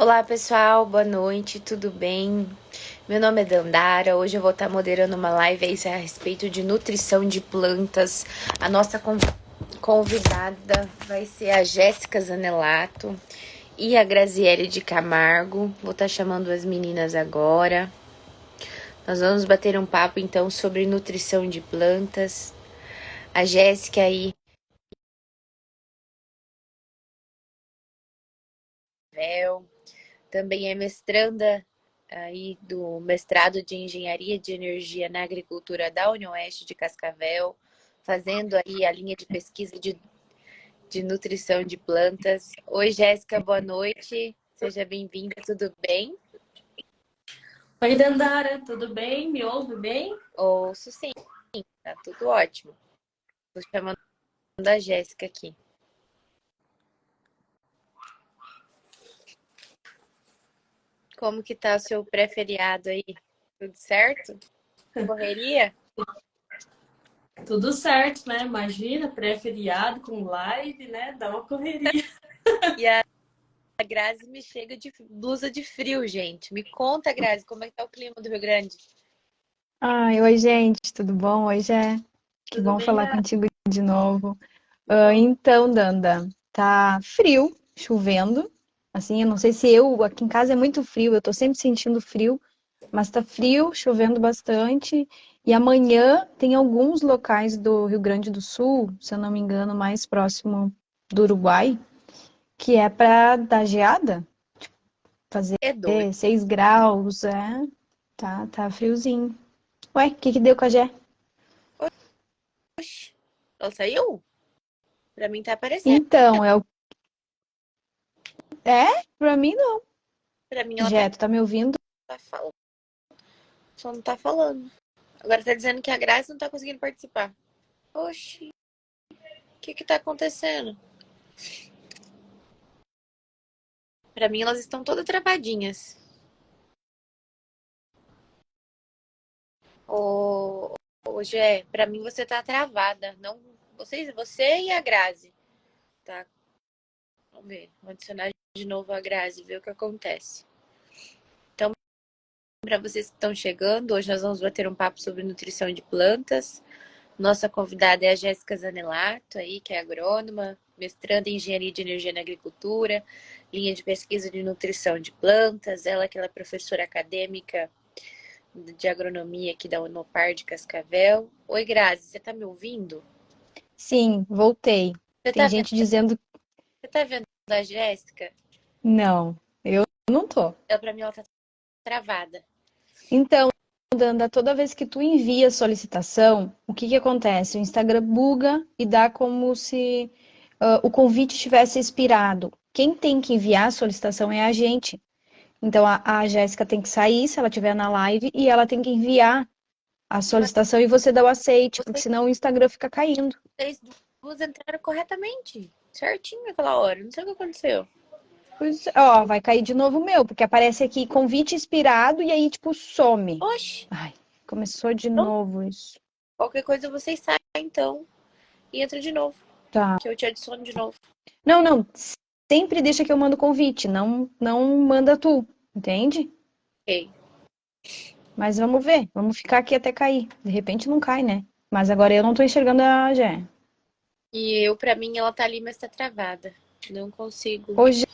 Olá pessoal, boa noite, tudo bem? Meu nome é Dandara, hoje eu vou estar moderando uma live aí a respeito de nutrição de plantas. A nossa convidada vai ser a Jéssica Zanelato e a Graziele de Camargo. Vou estar chamando as meninas agora. Nós vamos bater um papo então sobre nutrição de plantas. A Jéssica aí também é mestranda aí do mestrado de Engenharia de Energia na Agricultura da Unioeste de Cascavel, fazendo aí a linha de pesquisa de nutrição de plantas. Oi, Jéssica, boa noite. Seja bem-vinda, tudo bem? Oi, Dandara, tudo bem? Me ouve bem? Ouço sim, tá tudo ótimo. Estou chamando a Jéssica aqui. Como que tá o seu pré-feriado aí? Tudo certo? Correria? Tudo certo, né? Imagina, pré-feriado com live, né? Dá uma correria. E a Grazi me chega de blusa de frio, gente. Me conta, Grazi, como é que tá o clima do Rio Grande? Ai, oi, gente, tudo bom? Oi, Jé. Que Tudo bom bem, falar Grazi? contigo de novo. Que bom. Então, Danda, tá frio, chovendo. Assim, eu não sei se eu, aqui em casa é muito frio, eu tô sempre sentindo frio, mas tá frio, chovendo bastante. E amanhã tem alguns locais do Rio Grande do Sul, se eu não me engano, mais próximo do Uruguai, que é pra dar geada, fazer É doido. 6 graus, tá friozinho. Ué, o que que deu com a Jé? Oxi, ela saiu? Pra mim tá aparecendo. Então, pra mim não. Pra mim ela Jé, tu tá me ouvindo? tá falando. Só não tá falando. Agora tá dizendo que a Grazi não tá conseguindo participar. Oxi, o que que tá acontecendo? Pra mim elas estão todas travadinhas. Ô, Gé, pra mim você tá travada. Não, você e a Grazi. Tá? Vamos ver. Vou adicionar de novo a Grazi, ver o que acontece. Então, para vocês que estão chegando, hoje nós vamos bater um papo sobre nutrição de plantas. Nossa convidada é a Jéssica Zanelato, aí, que é agrônoma, mestranda em engenharia de energia na agricultura, linha de pesquisa de nutrição de plantas. Ela que ela é professora acadêmica de agronomia aqui da Unopar de Cascavel. Oi, Grazi, você tá me ouvindo? Sim, voltei. Você Tem tá vendo, gente dizendo você tá vendo a Jéssica? não, eu não tô. Ela, pra mim, ela tá travada. Então, Danda, toda vez que tu envia a solicitação, o que que acontece? O Instagram buga e dá como se o convite tivesse expirado. Quem tem que enviar a solicitação é a gente. Então, a Jéssica tem que sair, se ela estiver na live, e ela tem que enviar a Mas solicitação e você dá o aceite, porque vocês, senão o Instagram fica caindo. vocês duas entraram corretamente, certinho aquela hora. Não sei o que aconteceu. Pois, ó, vai cair de novo o meu, porque aparece aqui convite expirado e aí, tipo, some. Oxe, Ai, começou de então, novo isso. qualquer coisa vocês saem então e entra de novo, Tá. que eu te adiciono de novo. Não, não, sempre deixa que eu mando convite, não manda tu, entende? Ok. Mas vamos ver, vamos ficar aqui até cair. De repente não cai, né? Mas agora eu não tô enxergando a Gé. E eu, pra mim, ela tá ali, mas tá travada. Não consigo. Hoje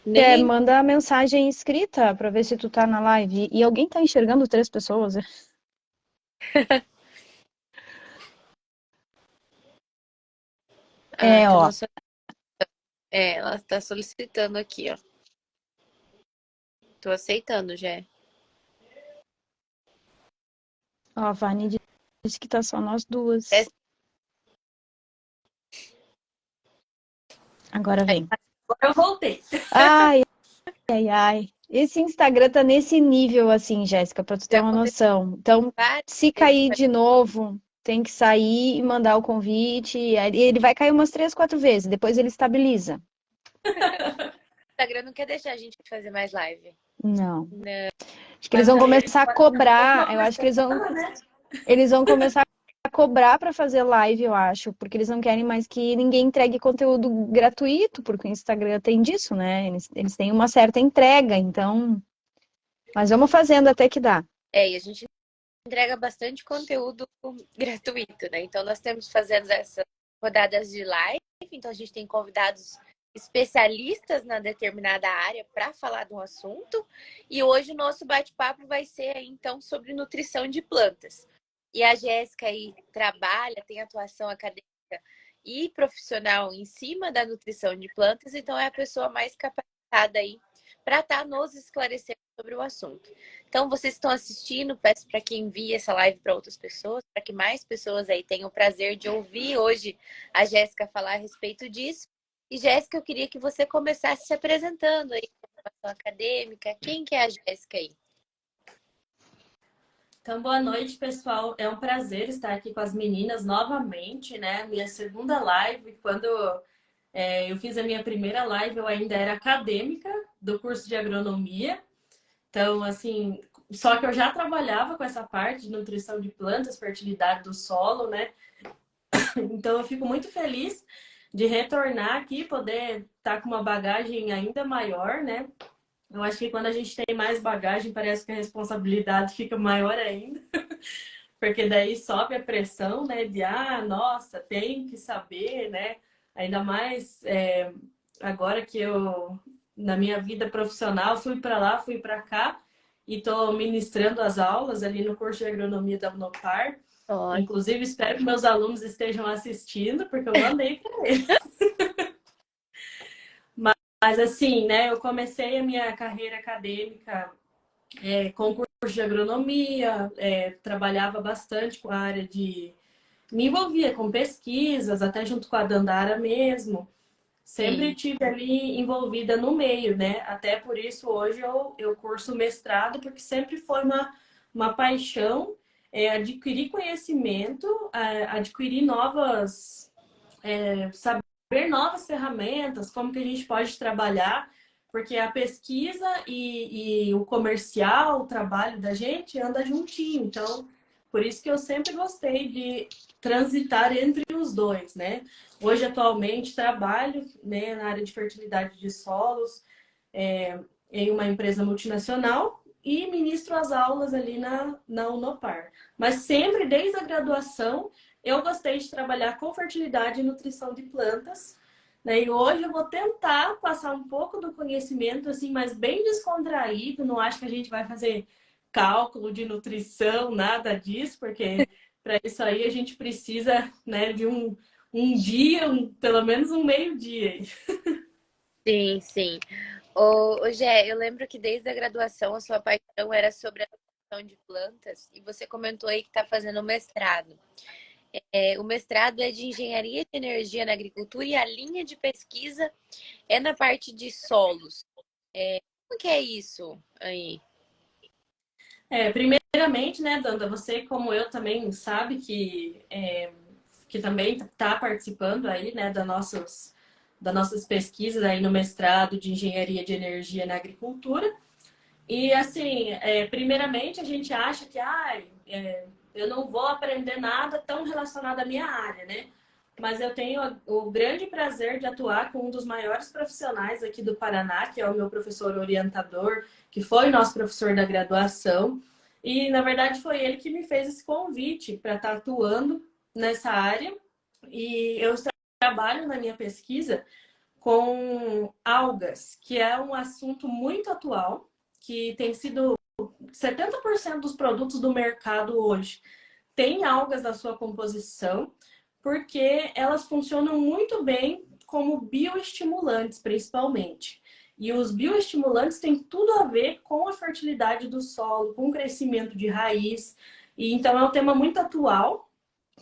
Nem. manda a mensagem escrita pra ver se tu tá na live. E alguém tá enxergando 3 pessoas? Ah, É, tem ó. uma. É, ela tá solicitando aqui, ó. Tô aceitando já. Ó, a Vani disse que tá só nós duas. É, Agora vem. Agora eu voltei. Ai, ai, ai. Esse Instagram tá nesse nível assim, Jéssica, pra tu ter já uma aconteceu noção. Então, várias se vezes. cair de novo, tem que sair e mandar o convite. Aí ele vai cair umas 3, 4 vezes, depois ele estabiliza. O Instagram não quer deixar a gente fazer mais live. Não. Não. Acho que eles Mas vão também começar a pode ser uma cobrar. Eu acho que coisa boa, né? eles vão começar a cobrar para fazer live, eu acho, porque eles não querem mais que ninguém entregue conteúdo gratuito, porque o Instagram tem disso, né? Eles têm uma certa entrega, então. Mas vamos fazendo até que dá. E a gente entrega bastante conteúdo gratuito, né? Então, nós temos fazendo essas rodadas de live, então a gente tem convidados especialistas na determinada área para falar de um assunto. E hoje o nosso bate-papo vai ser, então, sobre nutrição de plantas. E a Jéssica aí trabalha, tem atuação acadêmica e profissional em cima da nutrição de plantas, então é a pessoa mais capacitada aí para estar nos esclarecendo sobre o assunto. Então, vocês estão assistindo, peço para que envie essa live para outras pessoas, para que mais pessoas aí tenham o prazer de ouvir hoje a Jéssica falar a respeito disso. E, Jéssica, eu queria que você começasse se apresentando aí, formação acadêmica. Quem que é a Jéssica aí? Então, boa noite, pessoal. É um prazer estar aqui com as meninas novamente, né? Minha segunda live. Quando eu fiz a minha primeira live, eu ainda era acadêmica do curso de agronomia. Então, assim, só que eu já trabalhava com essa parte de nutrição de plantas, fertilidade do solo, né? Então, eu fico muito feliz de retornar aqui, poder estar com uma bagagem ainda maior, né? Eu acho que quando a gente tem mais bagagem, parece que a responsabilidade fica maior ainda. Porque daí sobe a pressão, né? De, nossa, tem que saber, né? Ainda mais agora que eu, na minha vida profissional, fui para lá, fui para cá e estou ministrando as aulas ali no curso de agronomia da Unopar. Inclusive, espero que meus alunos estejam assistindo, porque eu mandei para eles. Mas assim, né? Eu comecei a minha carreira acadêmica com curso de agronomia, trabalhava bastante com a área de... Me envolvia com pesquisas, até junto com a Dandara mesmo. Sempre tive ali envolvida no meio, né? Até por isso hoje eu curso mestrado, porque sempre foi uma paixão adquirir conhecimento, adquirir novas... saber novas ferramentas, como que a gente pode trabalhar, porque a pesquisa e o comercial, o trabalho da gente anda juntinho. Então, por isso que eu sempre gostei de transitar entre os dois, né? Hoje, atualmente, trabalho, né, na área de fertilidade de solos, em uma empresa multinacional e ministro as aulas ali na Unopar. Mas sempre, desde a graduação, eu gostei de trabalhar com fertilidade e nutrição de plantas, né? E hoje eu vou tentar passar um pouco do conhecimento, assim, mas bem descontraído. Não acho que a gente vai fazer cálculo de nutrição, nada disso, porque para isso aí a gente precisa, né, de um dia, pelo menos um meio-dia. Sim, sim. Ô, Gé, eu lembro que desde a graduação a sua paixão era sobre a nutrição de plantas e você comentou aí que está fazendo mestrado. O mestrado é de Engenharia de Energia na Agricultura e a linha de pesquisa é na parte de solos. Como que é isso aí? Primeiramente, né, Danda, você, como eu, também sabe que também está participando aí, né, das nossas pesquisas aí no mestrado de Engenharia de Energia na Agricultura. E, assim, primeiramente, a gente acha que eu não vou aprender nada tão relacionado à minha área, né? Mas eu tenho o grande prazer de atuar com um dos maiores profissionais aqui do Paraná, que é o meu professor orientador, que foi nosso professor da graduação. E, na verdade, foi ele que me fez esse convite para estar atuando nessa área. E eu trabalho na minha pesquisa com algas, que é um assunto muito atual, que tem sido 70% dos produtos do mercado hoje tem algas na sua composição, porque elas funcionam muito bem como bioestimulantes, principalmente. E os bioestimulantes têm tudo a ver com a fertilidade do solo, com o crescimento de raiz. E então é um tema muito atual,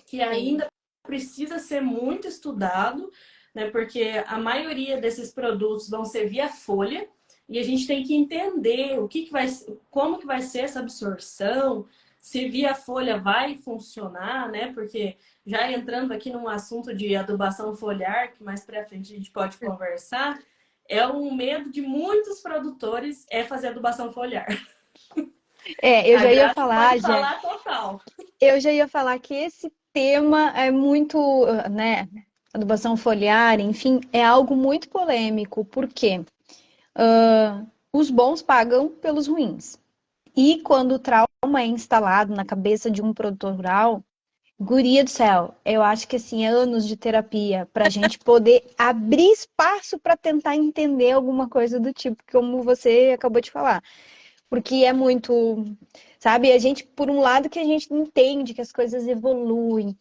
que ainda precisa ser muito estudado, né? Porque a maioria desses produtos vão ser via folha, e a gente tem que entender como que vai ser essa absorção, se via folha vai funcionar, né? Porque já entrando aqui num assunto de adubação foliar, que mais pra frente a gente pode conversar, é um medo de muitos produtores fazer adubação foliar. Eu já ia Pode falar, falar total. Eu já ia falar que esse tema é muito, né? Adubação foliar, enfim, é algo muito polêmico, porque os bons pagam pelos ruins. E quando o trauma é instalado na cabeça de um produtor rural, guria do céu, eu acho que assim, é anos de terapia para a gente poder abrir espaço para tentar entender alguma coisa do tipo, como você acabou de falar. Porque é muito, sabe, a gente, por um lado, que a gente entende que as coisas evoluem,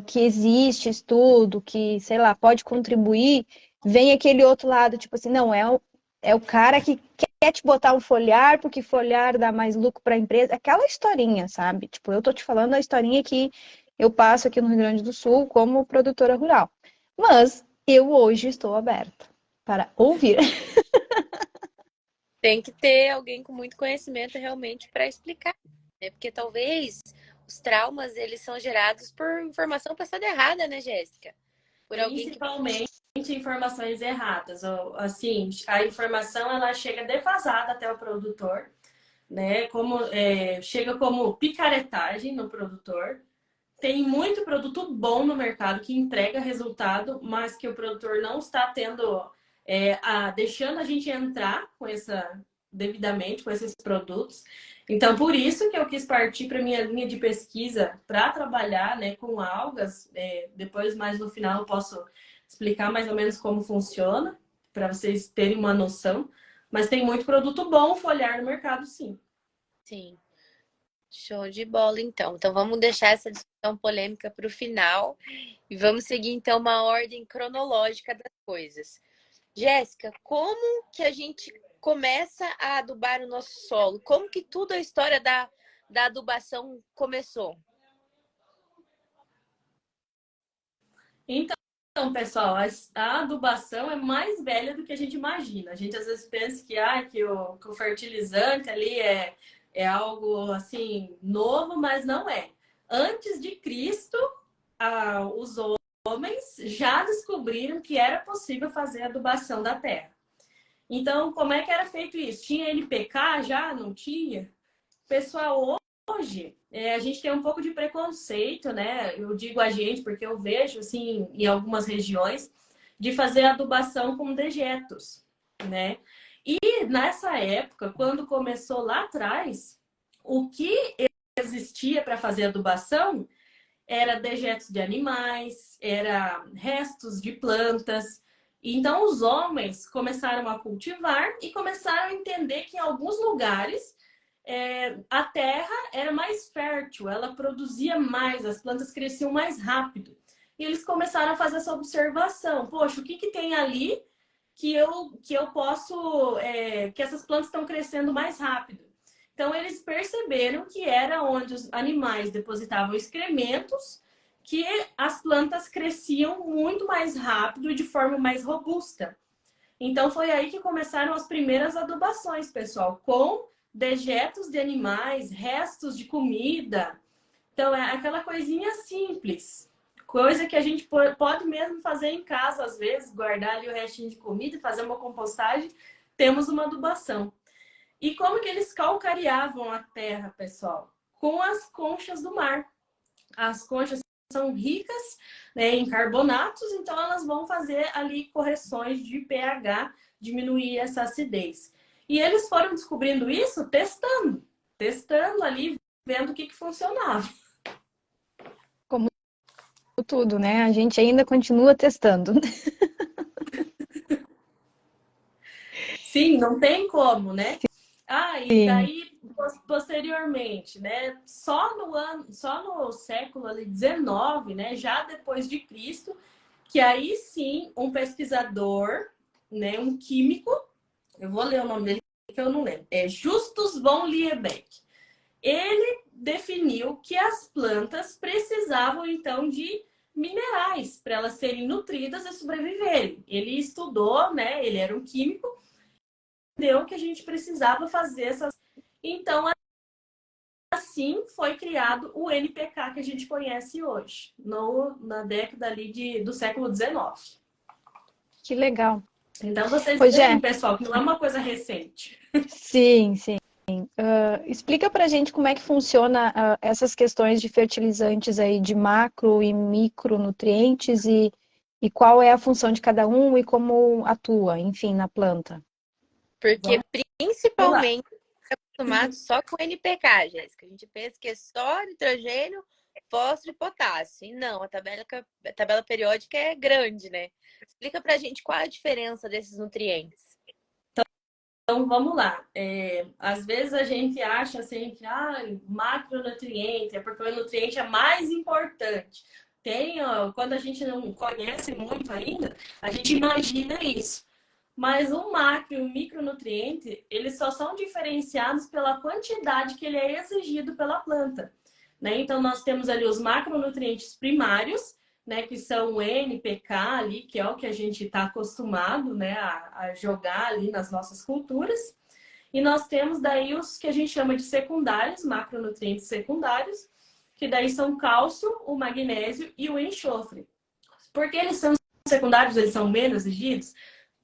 que existe estudo, que, sei lá, pode contribuir, vem aquele outro lado, tipo assim, não, é o cara que quer te botar um foliar, porque foliar dá mais lucro para a empresa, aquela historinha, sabe? Tipo, eu tô te falando a historinha que eu passo aqui no Rio Grande do Sul como produtora rural. Mas eu hoje estou aberta para ouvir. Tem que ter alguém com muito conhecimento realmente para explicar, né? Porque talvez os traumas eles são gerados por informação passada errada, né, Jéssica? Por alguém que Principalmente informações erradas. Ou, assim, a informação ela chega defasada até o produtor, né? Chega como picaretagem no produtor. Tem muito produto bom no mercado que entrega resultado, mas que o produtor não está tendo, deixando a gente entrar com devidamente com esses produtos. Então, por isso que eu quis partir para minha linha de pesquisa para trabalhar, né, com algas. Depois, mais no final, eu posso explicar mais ou menos como funciona, para vocês terem uma noção. Mas tem muito produto bom foliar no mercado, sim. sim. Show de bola, então. Então vamos deixar essa discussão polêmica para o final e vamos seguir então uma ordem cronológica das coisas. Jéssica, como que a gente começa a adubar o nosso solo? Como que tudo a história da adubação começou? Então, pessoal, a adubação é mais velha do que a gente imagina. A gente às vezes pensa que o fertilizante ali é algo assim novo, mas não é. Antes de Cristo, os homens já descobriram que era possível fazer adubação da terra. Então, como é que era feito isso? Tinha NPK já? Não tinha? Pessoal, hoje a gente tem um pouco de preconceito, né? Eu digo a gente porque eu vejo, assim, em algumas regiões, de fazer adubação com dejetos, né? E nessa época, quando começou lá atrás, o que existia para fazer adubação era dejetos de animais, era restos de plantas. Então, os homens começaram a cultivar e começaram a entender que em alguns lugares a terra era mais fértil, ela produzia mais, as plantas cresciam mais rápido. E eles começaram a fazer essa observação. Poxa, o que, que tem ali que eu posso... que essas plantas estão crescendo mais rápido? Então, eles perceberam que era onde os animais depositavam excrementos que as plantas cresciam muito mais rápido e de forma mais robusta. Então, foi aí que começaram as primeiras adubações, pessoal, com dejetos de animais, restos de comida. Então, é aquela coisinha simples. Coisa que a gente pode mesmo fazer em casa, às vezes, guardar ali o restinho de comida e fazer uma compostagem. Temos uma adubação. E como que eles calcareavam a terra, pessoal? Com as conchas do mar. As conchas são ricas, né, em carbonatos, então elas vão fazer ali correções de pH, diminuir essa acidez. E eles foram descobrindo isso testando ali, vendo o que funcionava. Como tudo, né? A gente ainda continua testando. Sim, não tem como, né? E Sim. daí, posteriormente, né? Só no século ali, 19, né? Já depois de Cristo, que aí sim, um pesquisador, né? Um químico, eu vou ler o nome dele que eu não lembro, é Justus von Liebig. Ele definiu que as plantas precisavam, então, de minerais para elas serem nutridas e sobreviverem. Ele estudou, né? Ele era um químico, deu que a gente precisava fazer essas. Então, assim foi criado o NPK que a gente conhece hoje, na década ali do século XIX. Que legal. Então, vocês Pois é, veem, pessoal, que não é uma coisa recente. sim, sim. Explica pra gente como é que funciona essas questões de fertilizantes aí de macro e micronutrientes e qual é a função de cada um e como atua, enfim, na planta. Porque Vamos lá. principalmente acostumado só com NPK, Jéssica. A gente pensa que é só nitrogênio, fósforo e potássio. E não, a tabela periódica é grande, né? Explica pra gente qual é a diferença desses nutrientes. Então, vamos lá. Às vezes a gente acha assim que macronutriente é porque o nutriente é mais importante. Quando a gente não conhece muito ainda, a gente imagina isso. Mas o macro e o micronutriente, eles só são diferenciados pela quantidade que ele é exigido pela planta, né? Então, nós temos ali os macronutrientes primários, né, que são o NPK ali, que é o que a gente está acostumado, né, a jogar ali nas nossas culturas. E nós temos daí os que a gente chama de secundários, macronutrientes secundários, que daí são o cálcio, o magnésio e o enxofre. Por que eles são secundários, eles são menos exigidos?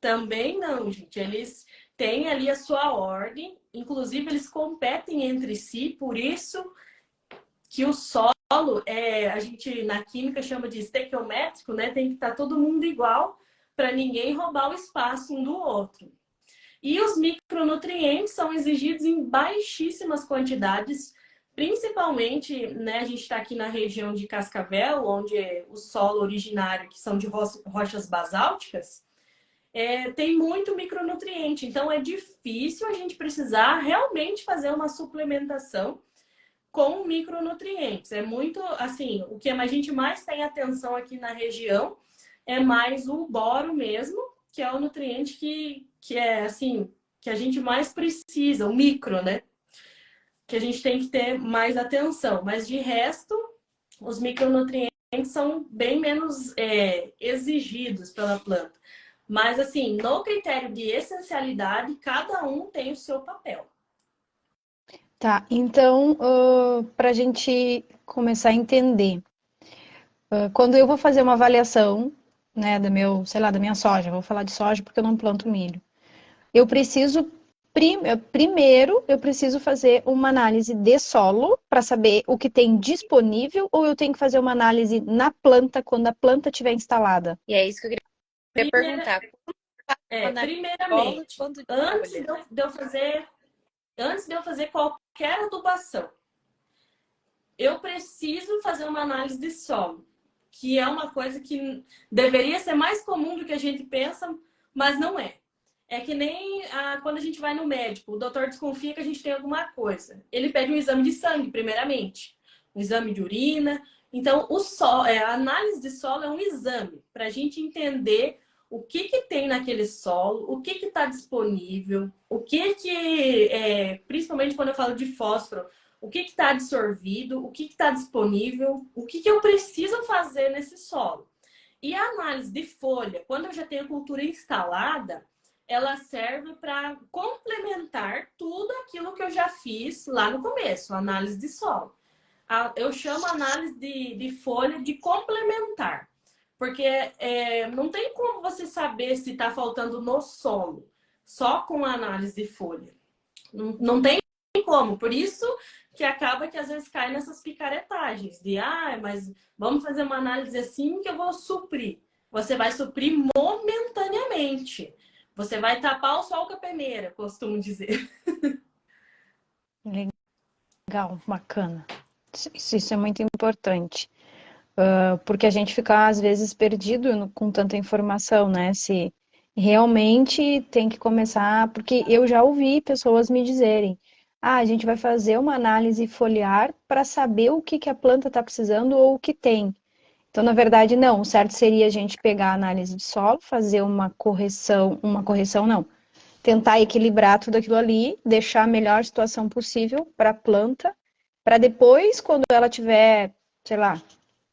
Também não, gente. Eles têm ali a sua ordem, inclusive eles competem entre si, por isso que o solo, a gente na química chama de estequiométrico, né? Tem que estar todo mundo igual para ninguém roubar o espaço um do outro. E os micronutrientes são exigidos em baixíssimas quantidades, principalmente, né? A gente está aqui na região de Cascavel, onde é o solo originário, que são de rochas basálticas, tem muito micronutriente. Então, é difícil a gente precisar realmente fazer uma suplementação com micronutrientes. É muito, assim, o que a gente mais tem atenção aqui na região é mais o boro mesmo, que é o nutriente que é, assim, que a gente mais precisa, o micro, né? Que a gente tem que ter mais atenção. Mas, de resto, os micronutrientes são bem menos exigidos pela planta. Mas, assim, no critério de essencialidade, cada um tem o seu papel. Tá, então, para a gente começar a entender, quando eu vou fazer uma avaliação, né, da minha soja, vou falar de soja porque eu não planto milho, eu preciso, primeiro, eu preciso fazer uma análise de solo para saber o que tem disponível ou eu tenho que fazer uma análise na planta quando a planta estiver instalada? E é isso que eu queria perguntar. Primeiramente, Quanto de antes folha? de eu fazer qualquer adubação, eu preciso fazer uma análise de solo, que é uma coisa que deveria ser mais comum do que a gente pensa, mas não é. É que nem quando a gente vai no médico, o doutor desconfia que a gente tem alguma coisa. Ele pede um exame de sangue, primeiramente, um exame de urina. Então, a análise de solo é um exame para a gente entender o que tem naquele solo, o que está disponível, principalmente quando eu falo de fósforo, o que está absorvido, o que está disponível, o que eu preciso fazer nesse solo. E a análise de folha, quando eu já tenho a cultura instalada, ela serve para complementar tudo aquilo que eu já fiz lá no começo, a análise de solo. Eu chamo a análise de folha de complementar, porque não tem como você saber se está faltando no solo, só com a análise de folha. Não tem como, por isso que acaba que às vezes cai nessas picaretagens de mas vamos fazer uma análise assim que eu vou suprir. Você vai suprir momentaneamente. Você vai tapar o sol com a peneira, costumo dizer. Legal, bacana. Isso é muito importante. Porque a gente fica, às vezes, perdido com tanta informação, né? Se realmente tem que começar. Porque eu já ouvi pessoas me dizerem: a gente vai fazer uma análise foliar para saber o que a planta está precisando ou o que tem. Então, na verdade, não. O certo seria a gente pegar a análise de solo, fazer uma correção não. Tentar equilibrar tudo aquilo ali, deixar a melhor situação possível para a planta, para depois, quando ela tiver, sei lá,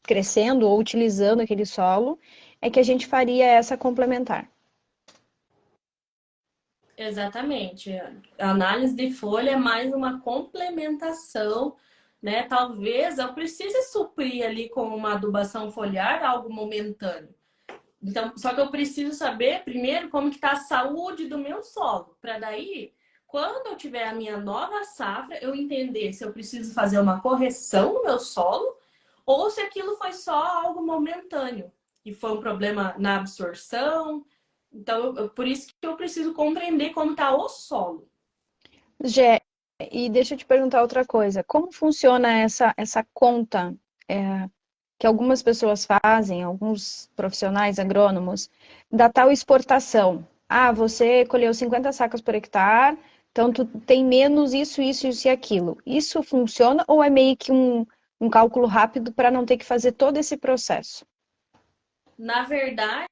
crescendo ou utilizando aquele solo, é que a gente faria essa complementar. Exatamente. A análise de folha é mais uma complementação, né? Talvez eu precise suprir ali com uma adubação foliar algo momentâneo. Então, só que eu preciso saber primeiro como que está a saúde do meu solo, para daí quando eu tiver a minha nova safra, eu entender se eu preciso fazer uma correção no meu solo ou se aquilo foi só algo momentâneo e foi um problema na absorção. Então, por isso que eu preciso compreender como está o solo. Gé, e deixa eu te perguntar outra coisa. Como funciona essa conta que algumas pessoas fazem, alguns profissionais agrônomos, da tal exportação? Ah, você colheu 50 sacas por hectare, então tu tem menos isso e aquilo. Isso funciona ou é meio que um cálculo rápido para não ter que fazer todo esse processo? Na verdade,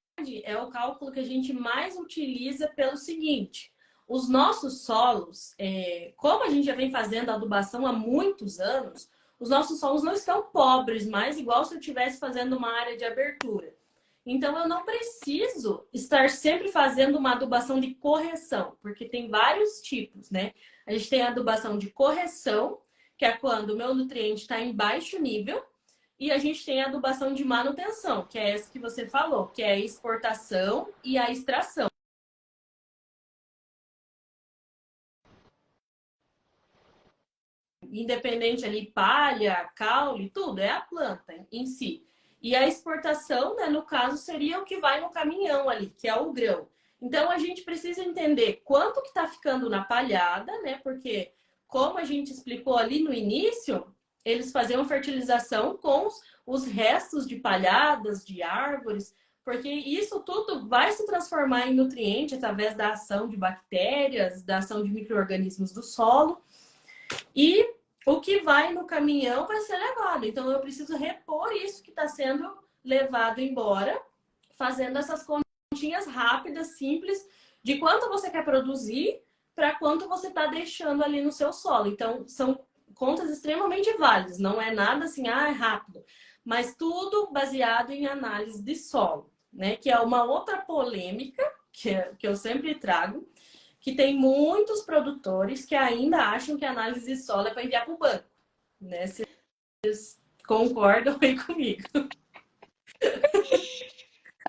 é o cálculo que a gente mais utiliza pelo seguinte: os nossos solos, como a gente já vem fazendo adubação há muitos anos, os nossos solos não estão pobres, mas igual se eu estivesse fazendo uma área de abertura. Então, eu não preciso estar sempre fazendo uma adubação de correção, porque tem vários tipos, né? A gente tem a adubação de correção, que é quando o meu nutriente está em baixo nível, e a gente tem a adubação de manutenção, que é essa que você falou, que é a exportação e a extração. Independente ali, palha, caule, tudo, é a planta em si. E a exportação, né, no caso, seria o que vai no caminhão ali, que é o grão. Então, a gente precisa entender quanto que está ficando na palhada, né? Porque, como a gente explicou ali no início, eles faziam fertilização com os restos de palhadas, de árvores, porque isso tudo vai se transformar em nutriente através da ação de bactérias, da ação de micro-organismos do solo. E o que vai no caminhão vai ser levado. Então, eu preciso repor isso que está sendo levado embora, fazendo essas continhas rápidas, simples, de quanto você quer produzir para quanto você está deixando ali no seu solo. Então, são contas extremamente válidas. Não é nada assim, é rápido. Mas tudo baseado em análise de solo, né? Que é uma outra polêmica que eu sempre trago, que tem muitos produtores que ainda acham que a análise de solo é para enviar para o banco, né? Vocês concordam aí comigo?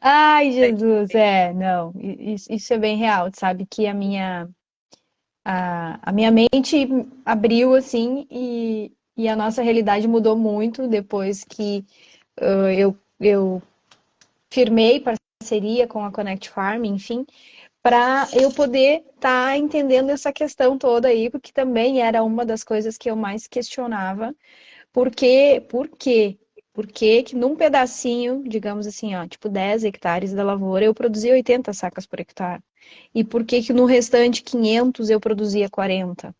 Ai, Jesus, não, isso é bem real, sabe? Que a minha mente abriu assim e a nossa realidade mudou muito depois que eu firmei parceria com a Connect Farm, enfim, para eu poder estar entendendo essa questão toda aí, porque também era uma das coisas que eu mais questionava. Por quê? Por que que num pedacinho, digamos assim, ó, tipo 10 hectares da lavoura, eu produzia 80 sacas por hectare? E por que que no restante 500 eu produzia 40?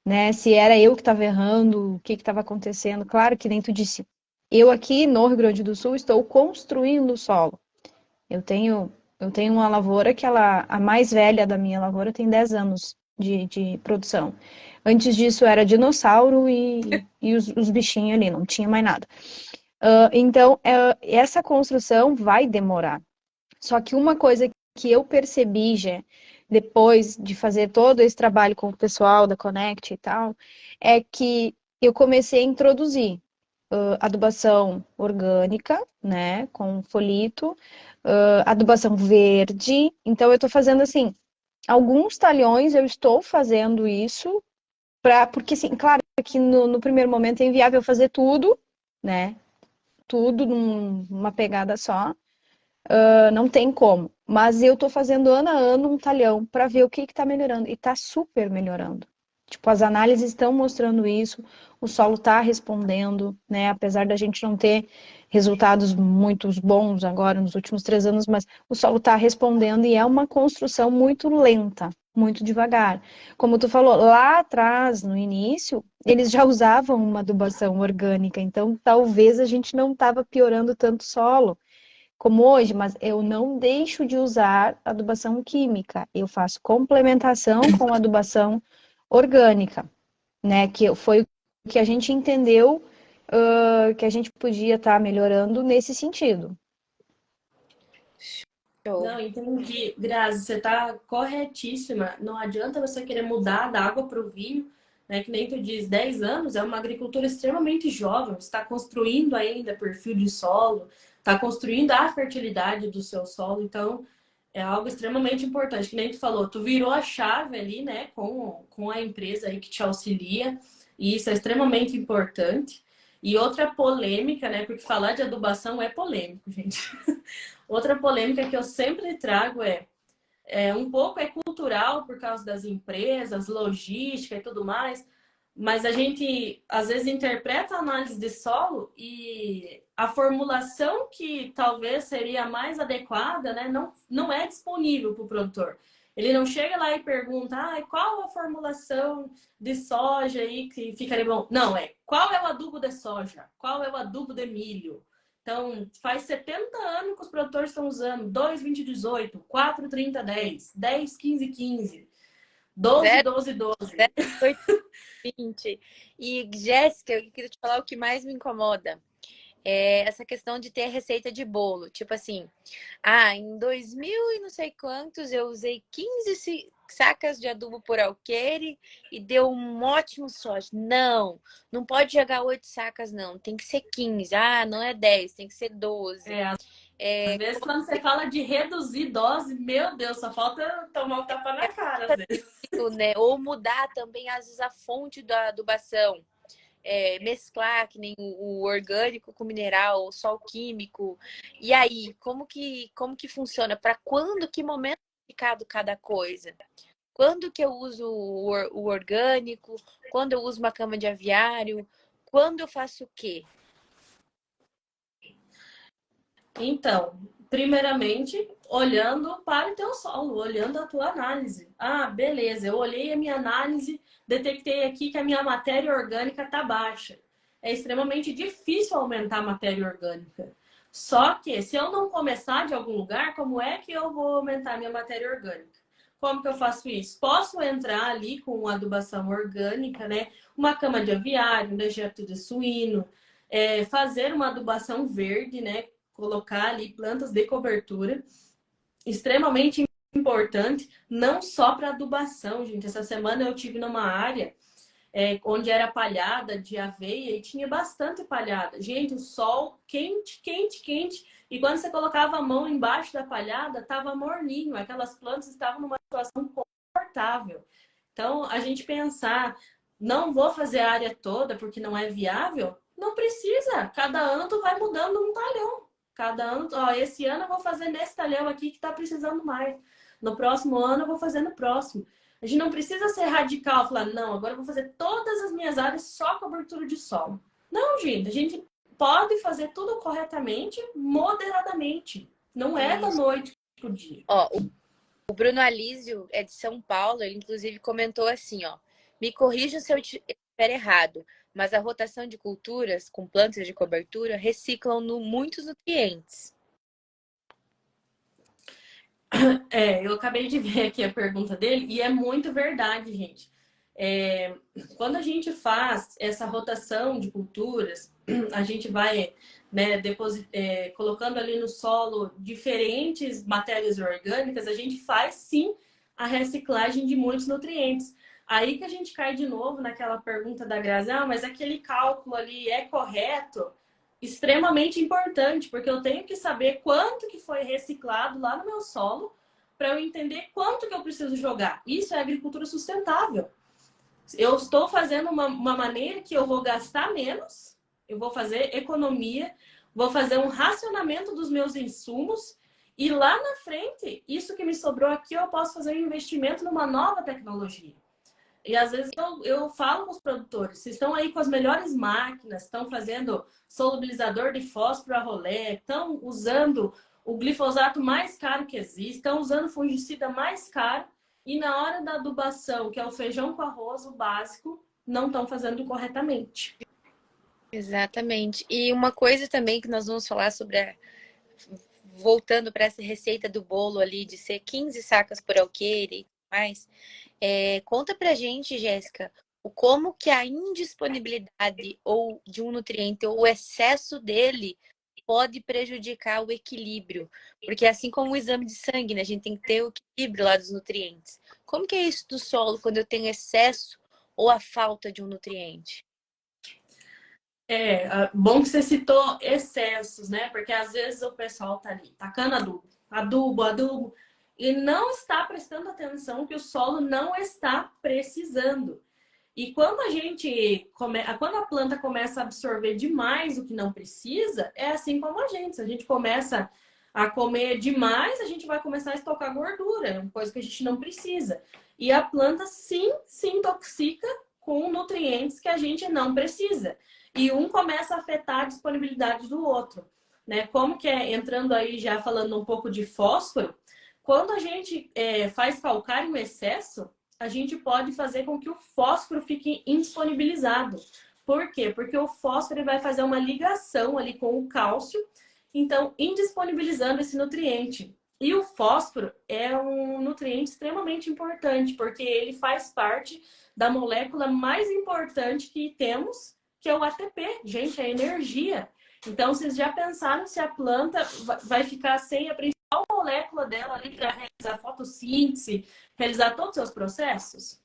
Né? Se era eu que estava errando, o que estava acontecendo? Claro que nem tu disse. Eu aqui no Rio Grande do Sul estou construindo o solo. Eu tenho, eu tenho uma lavoura que a mais velha da minha lavoura tem 10 anos de produção. Antes disso era dinossauro e os bichinhos ali, não tinha mais nada. Então, essa construção vai demorar. Só que uma coisa que eu percebi, já depois de fazer todo esse trabalho com o pessoal da Connect e tal, é que eu comecei a introduzir adubação orgânica, né, com folito, adubação verde. Então, eu estou fazendo assim, alguns talhões eu estou fazendo isso, porque, assim, claro que no primeiro momento é inviável fazer tudo, né, tudo numa pegada só. Não tem como. Mas eu tô fazendo ano a ano um talhão para ver o que que tá melhorando. E tá super melhorando. Tipo, as análises estão mostrando isso, o solo tá respondendo, né? Apesar da gente não ter resultados muito bons agora nos últimos 3 anos, mas o solo tá respondendo e é uma construção muito lenta, muito devagar. Como tu falou, lá atrás, no início, eles já usavam uma adubação orgânica, então talvez a gente não estava piorando tanto o solo como hoje, mas eu não deixo de usar adubação química. Eu faço complementação com adubação orgânica, né? Que foi o que a gente entendeu que a gente podia estar melhorando nesse sentido. Show. Não, entendi. Grazi, você está corretíssima. Não adianta você querer mudar da água para o vinho, né? Que nem tu diz, 10 anos é uma agricultura extremamente jovem, está construindo ainda perfil de solo, está construindo a fertilidade do seu solo. Então, É algo extremamente importante, que nem tu falou, tu virou a chave ali, né, com a empresa aí que te auxilia, e isso é extremamente importante. E outra polêmica, né, porque falar de adubação é polêmico, gente. Outra polêmica que eu sempre trago um pouco é cultural por causa das empresas, logística e tudo mais, mas a gente às vezes interpreta a análise de solo e a formulação que talvez seria mais adequada, né, não é disponível para o produtor. Ele não chega lá e pergunta, qual a formulação de soja aí que ficaria bom? Não, qual é o adubo de soja? Qual é o adubo de milho? Então, faz 70 anos que os produtores estão usando 2,20,18, 4,30,10, 10,15,15, 12, 0, 12, 12. 8, 20. E, Jéssica, eu queria te falar o que mais me incomoda. É essa questão de ter receita de bolo. Tipo assim, em 2000 e não sei quantos eu usei 15 sacas de adubo por alqueire e deu um ótimo soja. Não, não pode jogar 8 sacas, não. Tem que ser 15. Não é 10, tem que ser 12. Às vezes, quando você fala de reduzir dose, meu Deus, só falta tomar o tapa na cara, às vezes. Né? Ou mudar também, às vezes, a fonte da adubação. Mesclar, que nem o orgânico com mineral, o sol químico. E aí, como que funciona? Para quando, que momento aplicado cada coisa? Quando que eu uso o orgânico? Quando eu uso uma cama de aviário? Quando eu faço o quê? Então, primeiramente, olhando para o teu solo, olhando a tua análise. Beleza, eu olhei a minha análise, detectei aqui que a minha matéria orgânica está baixa. É extremamente difícil aumentar a matéria orgânica. Só que, se eu não começar de algum lugar, como é que eu vou aumentar a minha matéria orgânica? Como que eu faço isso? Posso entrar ali com adubação orgânica, né? Uma cama de aviário, um dejeto de suíno, fazer uma adubação verde, né? Colocar ali plantas de cobertura, extremamente importante, não só para adubação, gente. Essa semana eu tive numa área onde era palhada de aveia e tinha bastante palhada. Gente, o sol quente, quente, quente. E quando você colocava a mão embaixo da palhada, estava morninho. Aquelas plantas estavam numa situação confortável. Então, a gente pensar, não vou fazer a área toda porque não é viável, não precisa. Cada ano tu vai mudando um talhão. Cada ano, esse ano eu vou fazer nesse talhão aqui que está precisando mais. No próximo ano eu vou fazer no próximo. A gente não precisa ser radical, falar, não, agora eu vou fazer todas as minhas áreas só cobertura de solo. Não, gente, a gente pode fazer tudo corretamente, moderadamente. Não é da noite pro dia. O Bruno Alísio é de São Paulo, ele inclusive comentou assim, me corrija se eu estiver errado, mas a rotação de culturas com plantas de cobertura reciclam muitos nutrientes. Eu acabei de ver aqui a pergunta dele e é muito verdade, gente. Quando a gente faz essa rotação de culturas, a gente vai, né, colocando ali no solo diferentes matérias orgânicas, a gente faz sim a reciclagem de muitos nutrientes. Aí que a gente cai de novo naquela pergunta da Grazi, mas aquele cálculo ali é correto? Extremamente importante, porque eu tenho que saber quanto que foi reciclado lá no meu solo para eu entender quanto que eu preciso jogar. Isso é agricultura sustentável. Eu estou fazendo uma maneira que eu vou gastar menos, eu vou fazer economia, vou fazer um racionamento dos meus insumos e lá na frente, isso que me sobrou aqui, eu posso fazer um investimento numa nova tecnologia. E às vezes eu falo com os produtores, vocês estão aí com as melhores máquinas, estão fazendo solubilizador de fósforo a rolê, estão usando o glifosato mais caro que existe, estão usando o fungicida mais caro e na hora da adubação, que é o feijão com arroz, o básico, não estão fazendo corretamente. Exatamente. E uma coisa também que nós vamos falar sobre, voltando para essa receita do bolo ali, de ser 15 sacas por alqueire e mais, conta pra gente, Jéssica, como que a indisponibilidade ou de um nutriente ou o excesso dele pode prejudicar o equilíbrio. Porque assim como o exame de sangue, né, a gente tem que ter o equilíbrio lá dos nutrientes. Como que é isso do solo quando eu tenho excesso ou a falta de um nutriente? Bom que você citou excessos, né? Porque às vezes o pessoal tá ali tacando adubo, adubo, adubo. e não está prestando atenção que o solo não está precisando. E quando quando a planta começa a absorver demais o que não precisa, é assim como a gente. Se a gente começa a comer demais, a gente vai começar a estocar gordura, é uma coisa que a gente não precisa. E a planta sim se intoxica com nutrientes que a gente não precisa. E um começa a afetar a disponibilidade do outro, né? Como que é, entrando aí já falando um pouco de fósforo, quando a gente faz calcário em excesso, a gente pode fazer com que o fósforo fique indisponibilizado. Por quê? Porque o fósforo vai fazer uma ligação ali com o cálcio, então indisponibilizando esse nutriente. E o fósforo é um nutriente extremamente importante, porque ele faz parte da molécula mais importante que temos, que é o ATP. Gente, é energia. Então, vocês já pensaram se a planta vai ficar sem a principal molécula dela ali para realizar fotossíntese, realizar todos os seus processos?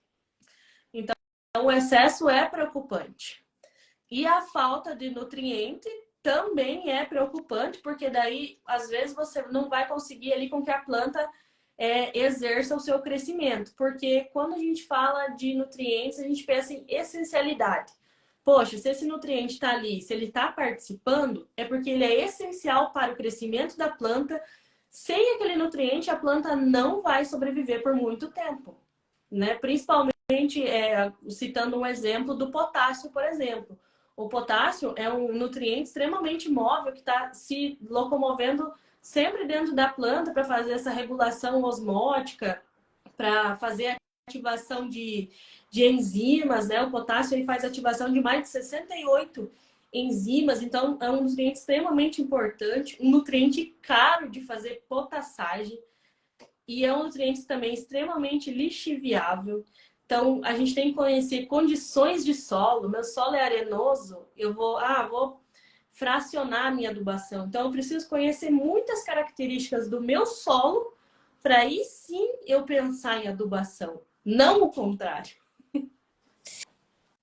Então, o excesso é preocupante. E a falta de nutriente também é preocupante, porque daí, às vezes, você não vai conseguir ali com que a planta exerça o seu crescimento. Porque quando a gente fala de nutrientes, a gente pensa em essencialidade. Poxa, se esse nutriente está ali, se ele está participando, é porque ele é essencial para o crescimento da planta. Sem aquele nutriente, a planta não vai sobreviver por muito tempo, né? Principalmente, citando um exemplo do potássio, por exemplo. O potássio é um nutriente extremamente móvel que está se locomovendo sempre dentro da planta para fazer essa regulação osmótica, para fazer a ativação de enzimas, né? O potássio ele faz ativação de mais de 68 enzimas, então é um nutriente extremamente importante, um nutriente caro de fazer potassagem e é um nutriente também extremamente lixiviável. Então, a gente tem que conhecer condições de solo. Meu solo é arenoso, eu vou fracionar a minha adubação. Então, eu preciso conhecer muitas características do meu solo para aí sim eu pensar em adubação, não o contrário.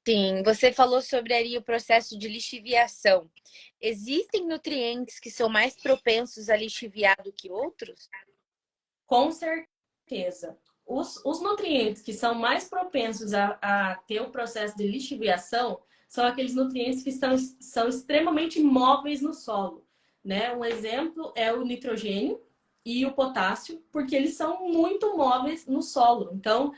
Sim, você falou sobre ali o processo de lixiviação. Existem nutrientes que são mais propensos a lixiviar do que outros? Com certeza. Os nutrientes que são mais propensos a ter o processo de lixiviação são aqueles nutrientes que são extremamente móveis no solo, né? Um exemplo é o nitrogênio e o potássio, porque eles são muito móveis no solo. Então,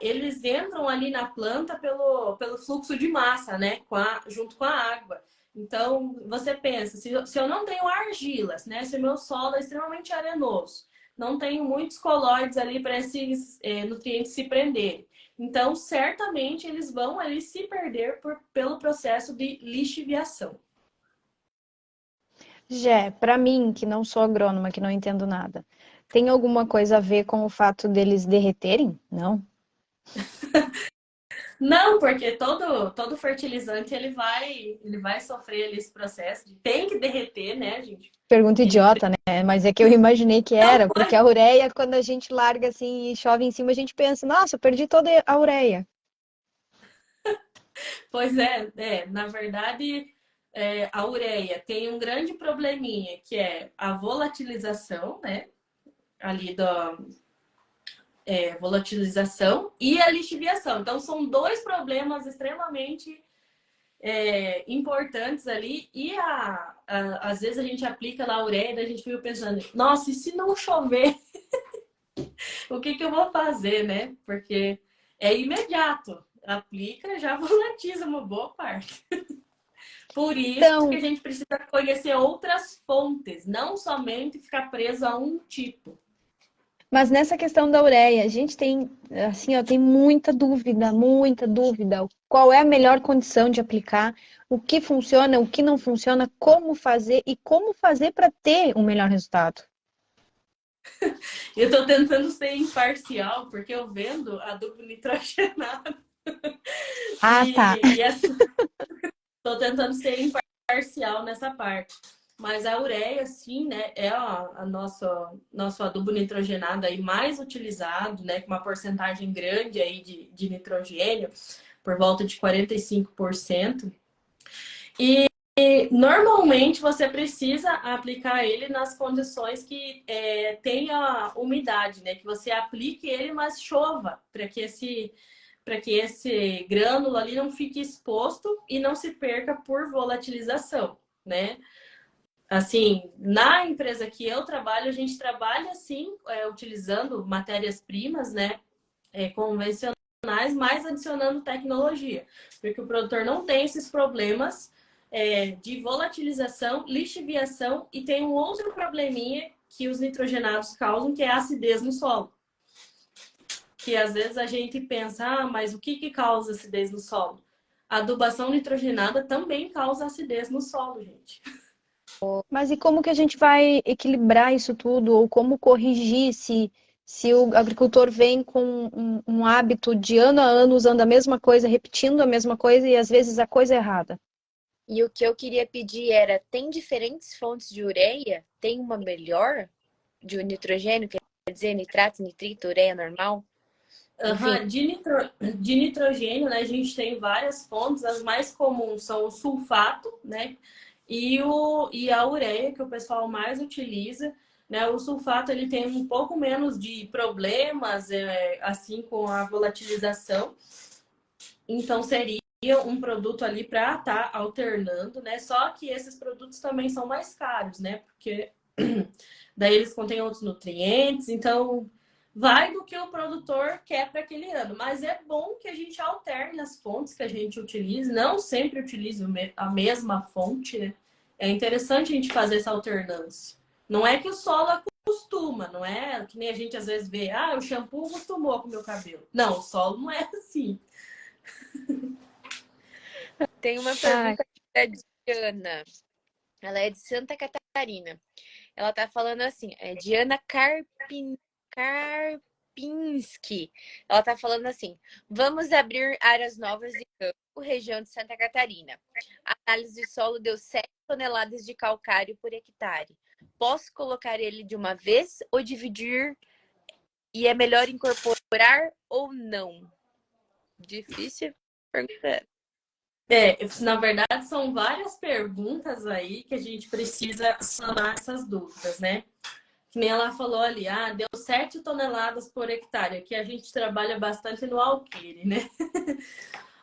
eles entram ali na planta pelo fluxo de massa, né? Junto com a água. Então, você pensa, se eu não tenho argilas, né? Se o meu solo é extremamente arenoso, não tenho muitos colóides ali para esses nutrientes se prenderem. Então, certamente, eles vão ali se perder pelo processo de lixiviação. Jé, para mim, que não sou agrônoma, que não entendo nada, tem alguma coisa a ver com o fato deles derreterem? Não? Não, porque todo fertilizante ele vai sofrer ali esse processo de tem que derreter, né, gente? Pergunta Ele idiota, né? Mas é que eu imaginei que não era, porque pode. a ureia, quando a gente larga assim e chove em cima, a gente pensa, nossa, eu perdi toda a ureia. Pois na verdade, a ureia tem um grande probleminha, que é a volatilização, né? Ali da volatilização e a lixiviação. Então, são dois problemas extremamente importantes ali. E às vezes a gente aplica lá a ureia e a gente fica pensando, nossa, e se não chover? O que eu vou fazer, né? Porque é imediato. Aplica, já volatiza uma boa parte. Por isso que a Então, gente precisa conhecer outras fontes, não somente ficar preso a um tipo. mas nessa questão da ureia, a gente tem, assim, ó, tem muita dúvida, muita dúvida. Qual é a melhor condição de aplicar? O que funciona, o que não funciona, como fazer e como fazer para ter um melhor resultado. Eu estou tentando ser imparcial, porque eu vendo adubo nitrogenado. Ah, tá. E assim, estou tentando ser imparcial nessa parte. Mas a ureia, sim, né, é nosso adubo nitrogenado aí mais utilizado, né, com uma porcentagem grande aí de nitrogênio, por volta de 45%. normalmente você precisa aplicar ele nas condições que tenha umidade, né? Que você aplique ele, mas chova, para que esse grânulo ali não fique exposto e não se perca por volatilização, né? Assim, na empresa que eu trabalho, a gente trabalha assim, utilizando matérias-primas, né? Convencionais, mas adicionando tecnologia, porque o produtor não tem esses problemas de volatilização, lixiviação e tem um outro probleminha que os nitrogenados causam, que é a acidez no solo. Que às vezes a gente pensa, mas o que causa acidez no solo? A adubação nitrogenada também causa acidez no solo, gente. Mas e como que a gente vai equilibrar isso tudo? Ou como corrigir se o agricultor vem com um hábito de ano a ano usando a mesma coisa, repetindo a mesma coisa e às vezes a coisa é errada? E o que eu queria pedir era, tem diferentes fontes de ureia? Tem uma melhor de nitrogênio, quer dizer, nitrato, nitrito, ureia normal? Enfim, Uhum. De nitrogênio, né? A gente tem várias fontes, as mais comuns são o sulfato, né? E a ureia, que o pessoal mais utiliza, né? O sulfato ele tem um pouco menos de problemas, assim, com a volatilização. Então, seria um produto ali para estar alternando, né? Só que esses produtos também são mais caros, né? Porque daí eles contêm outros nutrientes, então vai do que o produtor quer para aquele ano. Mas é bom que a gente alterne as fontes que a gente utiliza, não sempre utilize a mesma fonte, né? É interessante a gente fazer essa alternância. Não é que o solo acostuma, não é que nem a gente às vezes vê, o shampoo acostumou com o meu cabelo. Não, o solo não é assim. tem uma Ai, pergunta da Diana. Ela é de Santa Catarina. Ela tá falando assim, Diana Karpinski. Ela tá falando assim: vamos abrir áreas novas de campo, região de Santa Catarina. A análise de solo deu 7 toneladas de calcário por hectare. Posso colocar ele de uma vez ou dividir? E é melhor incorporar ou não? Difícil pergunta. Na verdade, são várias perguntas aí que a gente precisa sanar essas dúvidas, né? Que nem ela falou ali, deu 7 toneladas por hectare. Aqui a gente trabalha bastante no alqueire, né?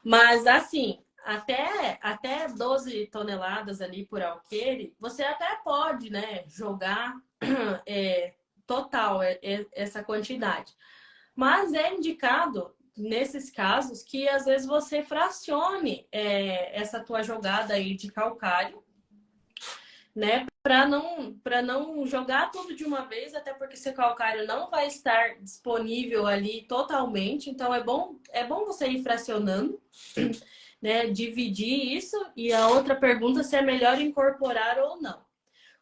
Mas assim, até 12 toneladas ali por alqueire, você até pode, né, jogar total essa quantidade. Mas é indicado, nesses casos, que às vezes você fracione essa tua jogada aí de calcário, né? Para não jogar tudo de uma vez, até porque seu calcário não vai estar disponível ali totalmente. Então é bom você ir fracionando, né? Dividir isso. E a outra pergunta se é melhor incorporar ou não.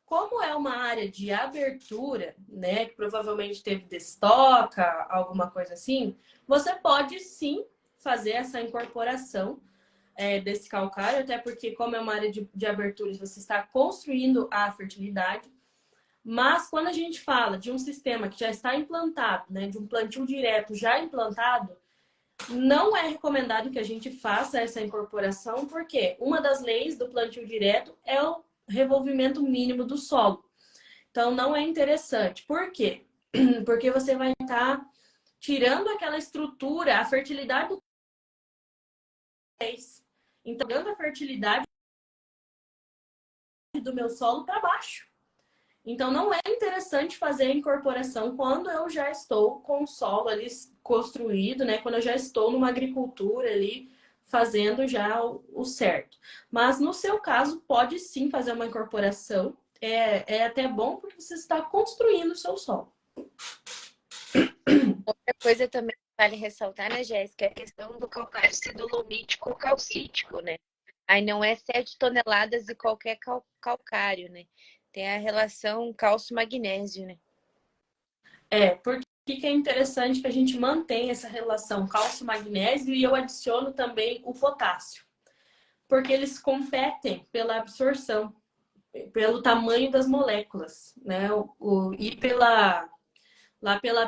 Como é uma área de abertura, né, que provavelmente teve destoca, alguma coisa assim, você pode sim fazer essa incorporação desse calcário, até porque como é uma área de abertura, você está construindo a fertilidade. Mas quando a gente fala de um sistema que já está implantado, né, de um plantio direto já implantado, não é recomendado que a gente faça essa incorporação, porque uma das leis do plantio direto é o revolvimento mínimo do solo. Então, não é interessante. Por quê? Porque você vai estar tirando aquela estrutura, a fertilidade do pés. Então, dando a fertilidade do meu solo para baixo. Então, não é interessante fazer a incorporação quando eu já estou com o solo ali construído, né? Quando eu já estou numa agricultura ali fazendo já o certo. Mas no seu caso, pode sim fazer uma incorporação. É até bom porque você está construindo o seu solo. Outra coisa também que vale ressaltar, né, Jéssica, é a questão do calcário ser dolomítico ou calcítico, né? Aí não é 7 toneladas de qualquer calcário, né? Tem a relação cálcio-magnésio, né? Porque que é interessante que a gente mantenha essa relação cálcio-magnésio e eu adiciono também o potássio. Porque eles competem pela absorção, pelo tamanho das moléculas, né? E pela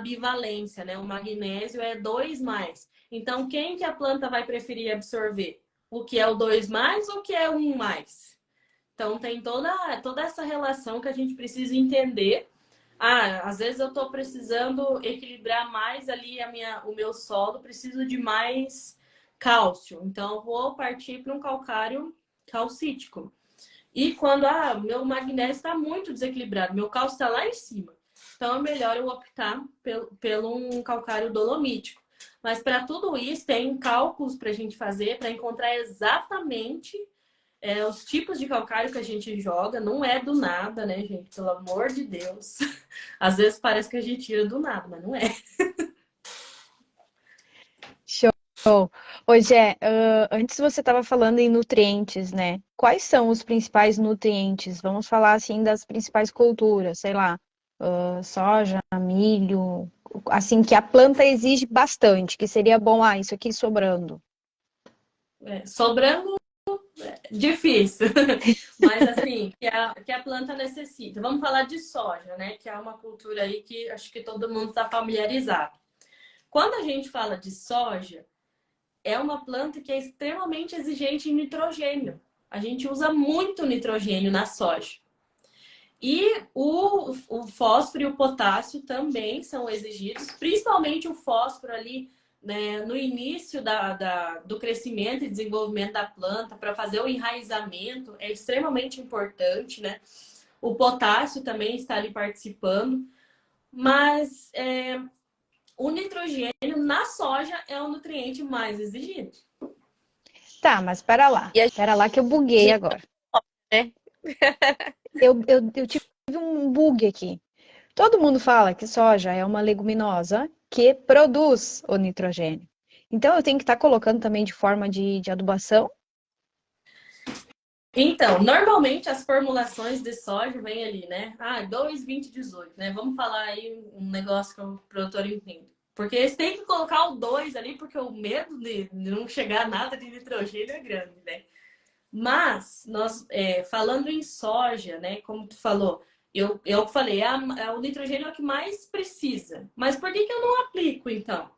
bivalência, né? O magnésio é 2+. Então, quem que a planta vai preferir absorver? O que é o 2+, ou o que é 1+? Então tem toda essa relação que a gente precisa entender. Às vezes eu estou precisando equilibrar mais ali o meu solo, preciso de mais cálcio. Então eu vou partir para um calcário calcítico. E quando meu magnésio está muito desequilibrado, meu cálcio está lá em cima. Então é melhor eu optar pelo um calcário dolomítico. Mas para tudo isso tem cálculos para a gente fazer para encontrar exatamente os tipos de calcário que a gente joga. Não é do nada, né, gente? Pelo amor de Deus. Às vezes parece que a gente tira do nada, mas não é. Show. Ô, Gé, antes você estava falando em nutrientes, né? Quais são os principais nutrientes? Vamos falar assim das principais culturas, sei lá, soja, milho, assim que a planta exige bastante, que seria bom, isso aqui sobrando. Sobrando, difícil. Mas assim, que a planta necessita. Vamos falar de soja, né? Que é uma cultura aí que acho que todo mundo está familiarizado. Quando a gente fala de soja, é uma planta que é extremamente exigente em nitrogênio. A gente usa muito nitrogênio na soja. E o fósforo e o potássio também são exigidos, principalmente o fósforo ali, né, no início do crescimento e desenvolvimento da planta, para fazer o enraizamento, é extremamente importante, né? O potássio também está ali participando, mas o nitrogênio na soja é o nutriente mais exigido. Tá, mas E a pera lá que eu buguei gente, agora. né? Eu tive um bug aqui. Todo mundo fala que soja é uma leguminosa que produz o nitrogênio. Então eu tenho que estar colocando também de forma de adubação. Então, normalmente as formulações de soja vêm ali, né? 2, 20, 18, né? Vamos falar aí um negócio que o produtor entende. Porque eles têm que colocar o 2 ali, porque o medo de não chegar nada de nitrogênio é grande, né? Mas, nós, falando em soja, né? Como tu falou, eu falei, o nitrogênio é o que mais precisa. Mas por que eu não aplico, então?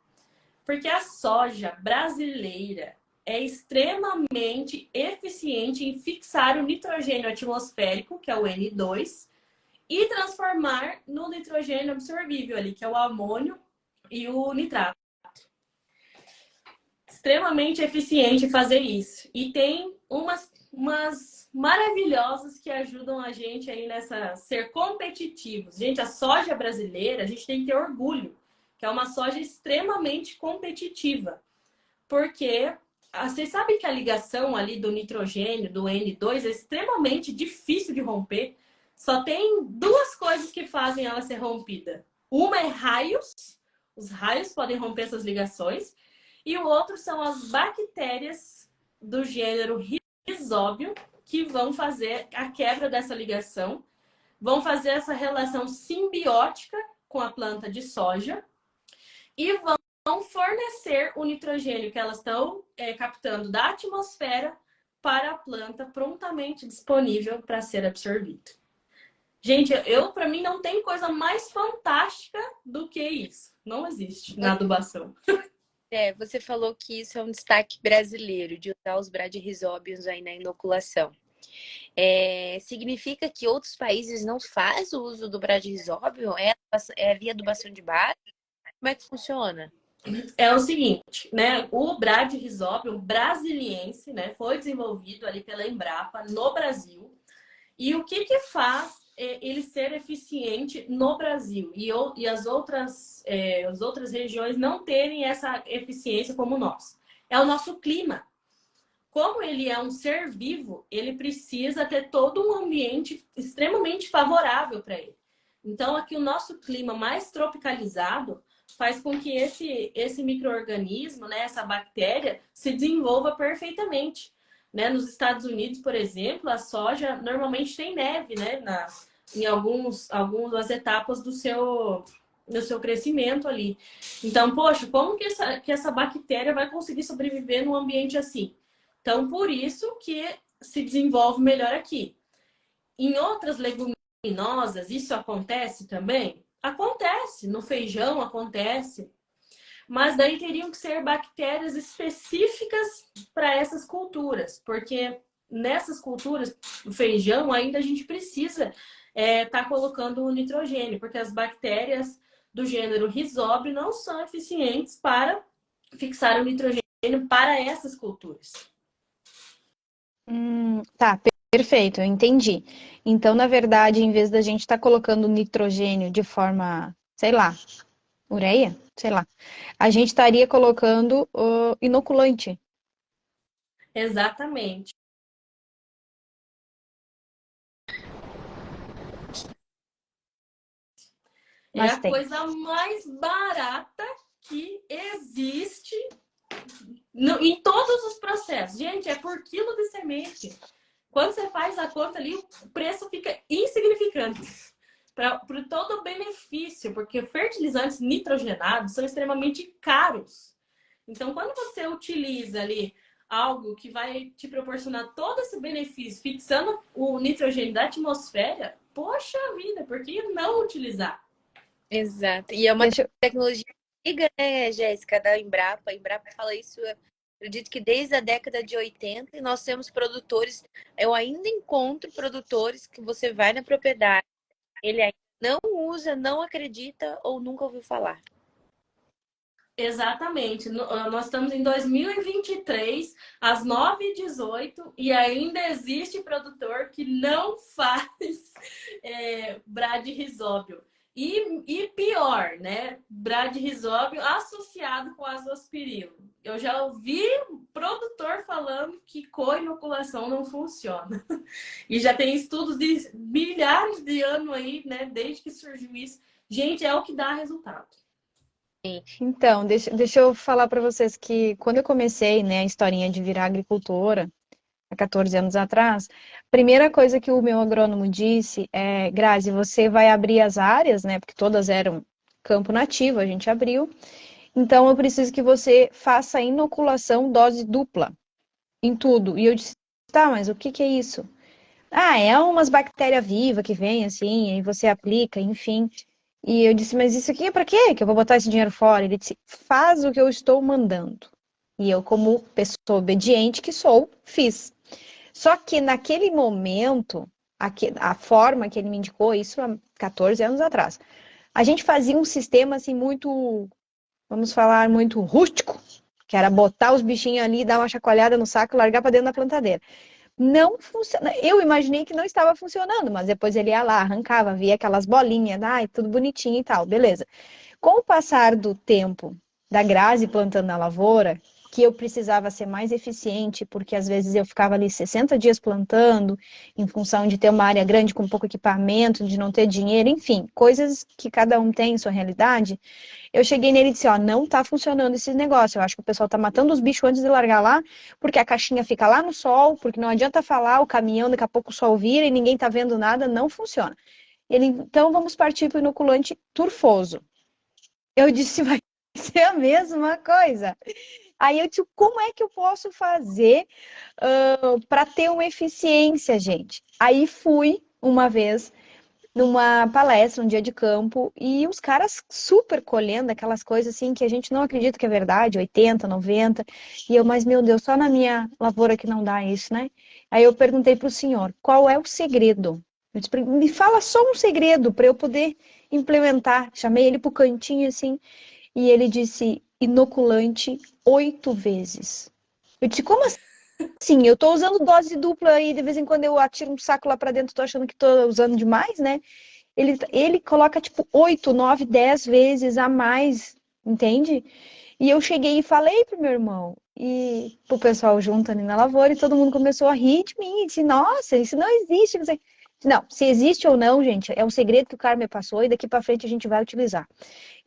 Porque a soja brasileira é extremamente eficiente em fixar o nitrogênio atmosférico, que é o N2, e transformar no nitrogênio absorvível ali, que é o amônio e o nitrato. Extremamente eficiente fazer isso. E tem umas maravilhosas que ajudam a gente aí nessa ser competitivos. Gente, a soja brasileira, a gente tem que ter orgulho, que é uma soja extremamente competitiva. Porque você sabe que a ligação ali do nitrogênio, do N2, é extremamente difícil de romper. Só tem duas coisas que fazem ela ser rompida. Uma é raios, os raios podem romper essas ligações. E o outro são as bactérias do gênero Rhizóbio, que vão fazer a quebra dessa ligação, vão fazer essa relação simbiótica com a planta de soja e vão fornecer o nitrogênio que elas estão captando da atmosfera para a planta prontamente disponível para ser absorvido. Gente, para mim não tem coisa mais fantástica do que isso. Não existe na adubação. Você falou que isso é um destaque brasileiro, de usar os bradyrhizóbios aí na inoculação. Significa que outros países não fazem o uso do bradyrhizóbio? É via adubação de base? Como é que funciona? É o seguinte, né? O bradyrhizóbio brasiliense, né, foi desenvolvido ali pela Embrapa no Brasil. E o que faz ele ser eficiente no Brasil e as outras regiões não terem essa eficiência como nós? É o nosso clima. Como ele é um ser vivo, ele precisa ter todo um ambiente extremamente favorável para ele. Então, aqui o nosso clima mais tropicalizado faz com que esse micro-organismo, né, essa bactéria, se desenvolva perfeitamente. Né? Nos Estados Unidos, por exemplo, a soja normalmente tem neve, né, em algumas etapas do seu crescimento ali. Então, poxa, como que essa bactéria vai conseguir sobreviver num ambiente assim? Então, por isso que se desenvolve melhor aqui. Em outras leguminosas, isso acontece também? Acontece, no feijão acontece, mas daí teriam que ser bactérias específicas para essas culturas, porque nessas culturas, o feijão, ainda a gente precisa tá colocando o nitrogênio, porque as bactérias do gênero Rhizóbio não são eficientes para fixar o nitrogênio para essas culturas. Tá, perfeito, eu entendi. Então, na verdade, em vez da gente estar colocando nitrogênio de forma, sei lá, ureia, sei lá, a gente estaria colocando inoculante. Exatamente. É Mas a tem. coisa mais barata que existe em todos os processos. Gente, é por quilo de semente. Quando você faz a conta ali, o preço fica insignificante para todo o benefício, porque fertilizantes nitrogenados são extremamente caros. Então, quando você utiliza ali algo que vai te proporcionar todo esse benefício, fixando o nitrogênio da atmosfera, poxa vida, por que não utilizar? Exato. E é uma tecnologia antiga, né, Jéssica, da Embrapa. A Embrapa fala isso, eu acredito que desde a década de 80, e nós temos produtores, eu ainda encontro produtores que você vai na propriedade, ele ainda não usa, não acredita ou nunca ouviu falar. Exatamente. Nós estamos em 2023, às 9h18, e ainda existe produtor que não faz bradyrhizóbio. E pior, né? Bradyrhizóbio associado com azospirilo. Eu já ouvi produtor falando que co-inoculação não funciona. E já tem estudos de milhares de anos aí, né? Desde que surgiu isso. Gente, é o que dá resultado. Então, deixa eu falar para vocês que quando eu comecei, né, a historinha de virar agricultora, há 14 anos atrás, a primeira coisa que o meu agrônomo disse é, Grazi, você vai abrir as áreas, né, porque todas eram campo nativo, a gente abriu, então eu preciso que você faça a inoculação dose dupla em tudo. E eu disse, tá, mas o que que é isso? Ah, é umas bactérias vivas que vem assim, e você aplica, enfim. E eu disse, mas isso aqui é para quê? Que eu vou botar esse dinheiro fora? Ele disse, faz o que eu estou mandando. E eu, como pessoa obediente que sou, fiz. Só que naquele momento, a forma que ele me indicou, isso há 14 anos atrás, a gente fazia um sistema assim muito, vamos falar, muito rústico, que era botar os bichinhos ali, dar uma chacoalhada no saco e largar para dentro da plantadeira. Não funciona. Eu imaginei que não estava funcionando, mas depois ele ia lá, arrancava, via aquelas bolinhas, ai, tudo bonitinho e tal, beleza. Com o passar do tempo da Grazi plantando na lavoura, que eu precisava ser mais eficiente, porque às vezes eu ficava ali 60 dias plantando, em função de ter uma área grande com pouco equipamento, de não ter dinheiro, enfim, coisas que cada um tem em sua realidade. Eu cheguei nele e disse, ó, não tá funcionando esse negócio. Eu acho que o pessoal tá matando os bichos antes de largar lá, porque a caixinha fica lá no sol, porque não adianta falar, o caminhão, daqui a pouco o sol vira e ninguém tá vendo nada, não funciona. Ele, então vamos partir para o inoculante turfoso. Eu disse, vai ser a mesma coisa. Aí eu disse, como é que eu posso fazer para ter uma eficiência, gente? Aí fui uma vez numa palestra, um dia de campo, e os caras super colhendo aquelas coisas assim que a gente não acredita que é verdade, 80, 90. E eu, mas meu Deus, só na minha lavoura que não dá isso, né? Aí eu perguntei para o senhor, qual é o segredo? Eu disse, me fala só um segredo para eu poder implementar. Chamei ele pro cantinho assim, e ele disse, inoculante 8 vezes. Eu disse, como assim? Eu tô usando dose dupla e de vez em quando eu atiro um saco lá para dentro, tô achando que tô usando demais, né? Ele coloca tipo 8, 9, 10 vezes a mais, entende? E eu cheguei e falei pro meu irmão e pro pessoal junto ali na lavoura e todo mundo começou a rir de mim e disse, nossa, isso não existe. Não, se existe ou não, gente, é um segredo que o cara me passou e daqui para frente a gente vai utilizar.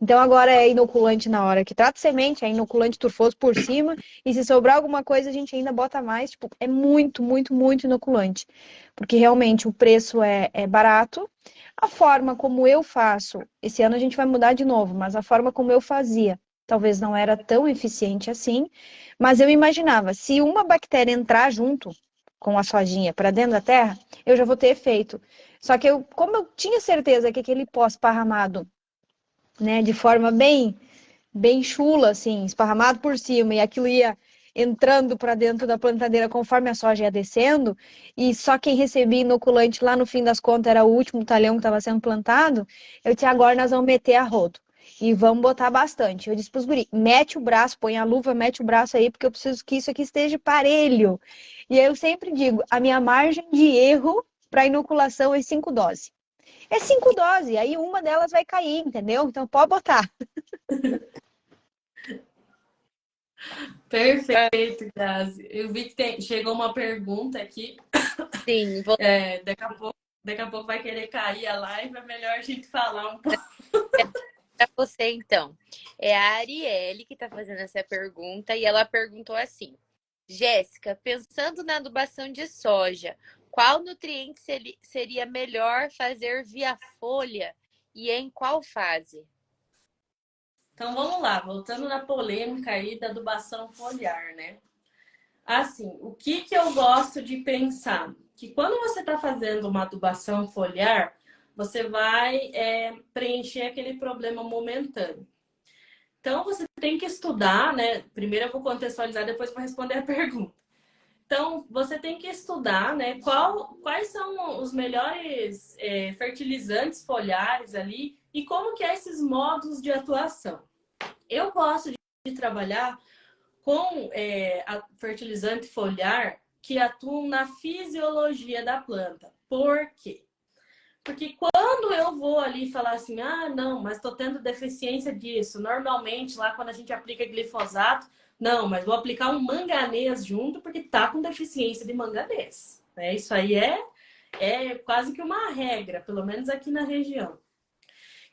Então agora é inoculante na hora que trata semente, é inoculante turfoso por cima, e se sobrar alguma coisa a gente ainda bota mais, tipo, é muito, muito, muito inoculante. Porque realmente o preço é barato, a forma como eu faço, esse ano a gente vai mudar de novo, mas a forma como eu fazia, talvez não era tão eficiente assim, mas eu imaginava, se uma bactéria entrar junto com a sojinha para dentro da terra, eu já vou ter efeito. Só que como eu tinha certeza que aquele pó esparramado, né, de forma bem chula, assim, esparramado por cima, e aquilo ia entrando para dentro da plantadeira conforme a soja ia descendo, e só quem recebia inoculante lá no fim das contas era o último talhão que estava sendo plantado, eu disse, agora nós vamos meter a rodo. E vamos botar bastante. Eu disse para os guri, mete o braço, põe a luva, mete o braço aí, porque eu preciso que isso aqui esteja parelho. E aí eu sempre digo, a minha margem de erro para inoculação é 5 doses. É 5 doses, aí uma delas vai cair, entendeu? Então pode botar. Perfeito, Grazi. Eu vi que chegou uma pergunta aqui. Sim, vou Daqui a pouco vai querer cair a live, é melhor a gente falar um pouco. para você, então. É a Arielle que está fazendo essa pergunta e ela perguntou assim: Jéssica, pensando na adubação de soja, qual nutriente seria melhor fazer via folha e em qual fase? Então vamos lá, voltando na polêmica aí da adubação foliar, né? Assim, o que eu gosto de pensar? Que quando você está fazendo uma adubação foliar, você vai preencher aquele problema momentâneo. Então, você tem que estudar, né? Primeiro eu vou contextualizar, depois vou responder a pergunta. Então, você tem que estudar, né? Quais são os melhores fertilizantes foliares ali e como que é esses modos de atuação. Eu gosto de trabalhar com fertilizante foliar que atuam na fisiologia da planta. Por quê? Porque quando eu vou ali falar assim, ah, não, mas estou tendo deficiência disso. Normalmente, lá quando a gente aplica glifosato, não, mas vou aplicar um manganês junto porque tá com deficiência de manganês. Né? Isso aí é quase que uma regra, pelo menos aqui na região.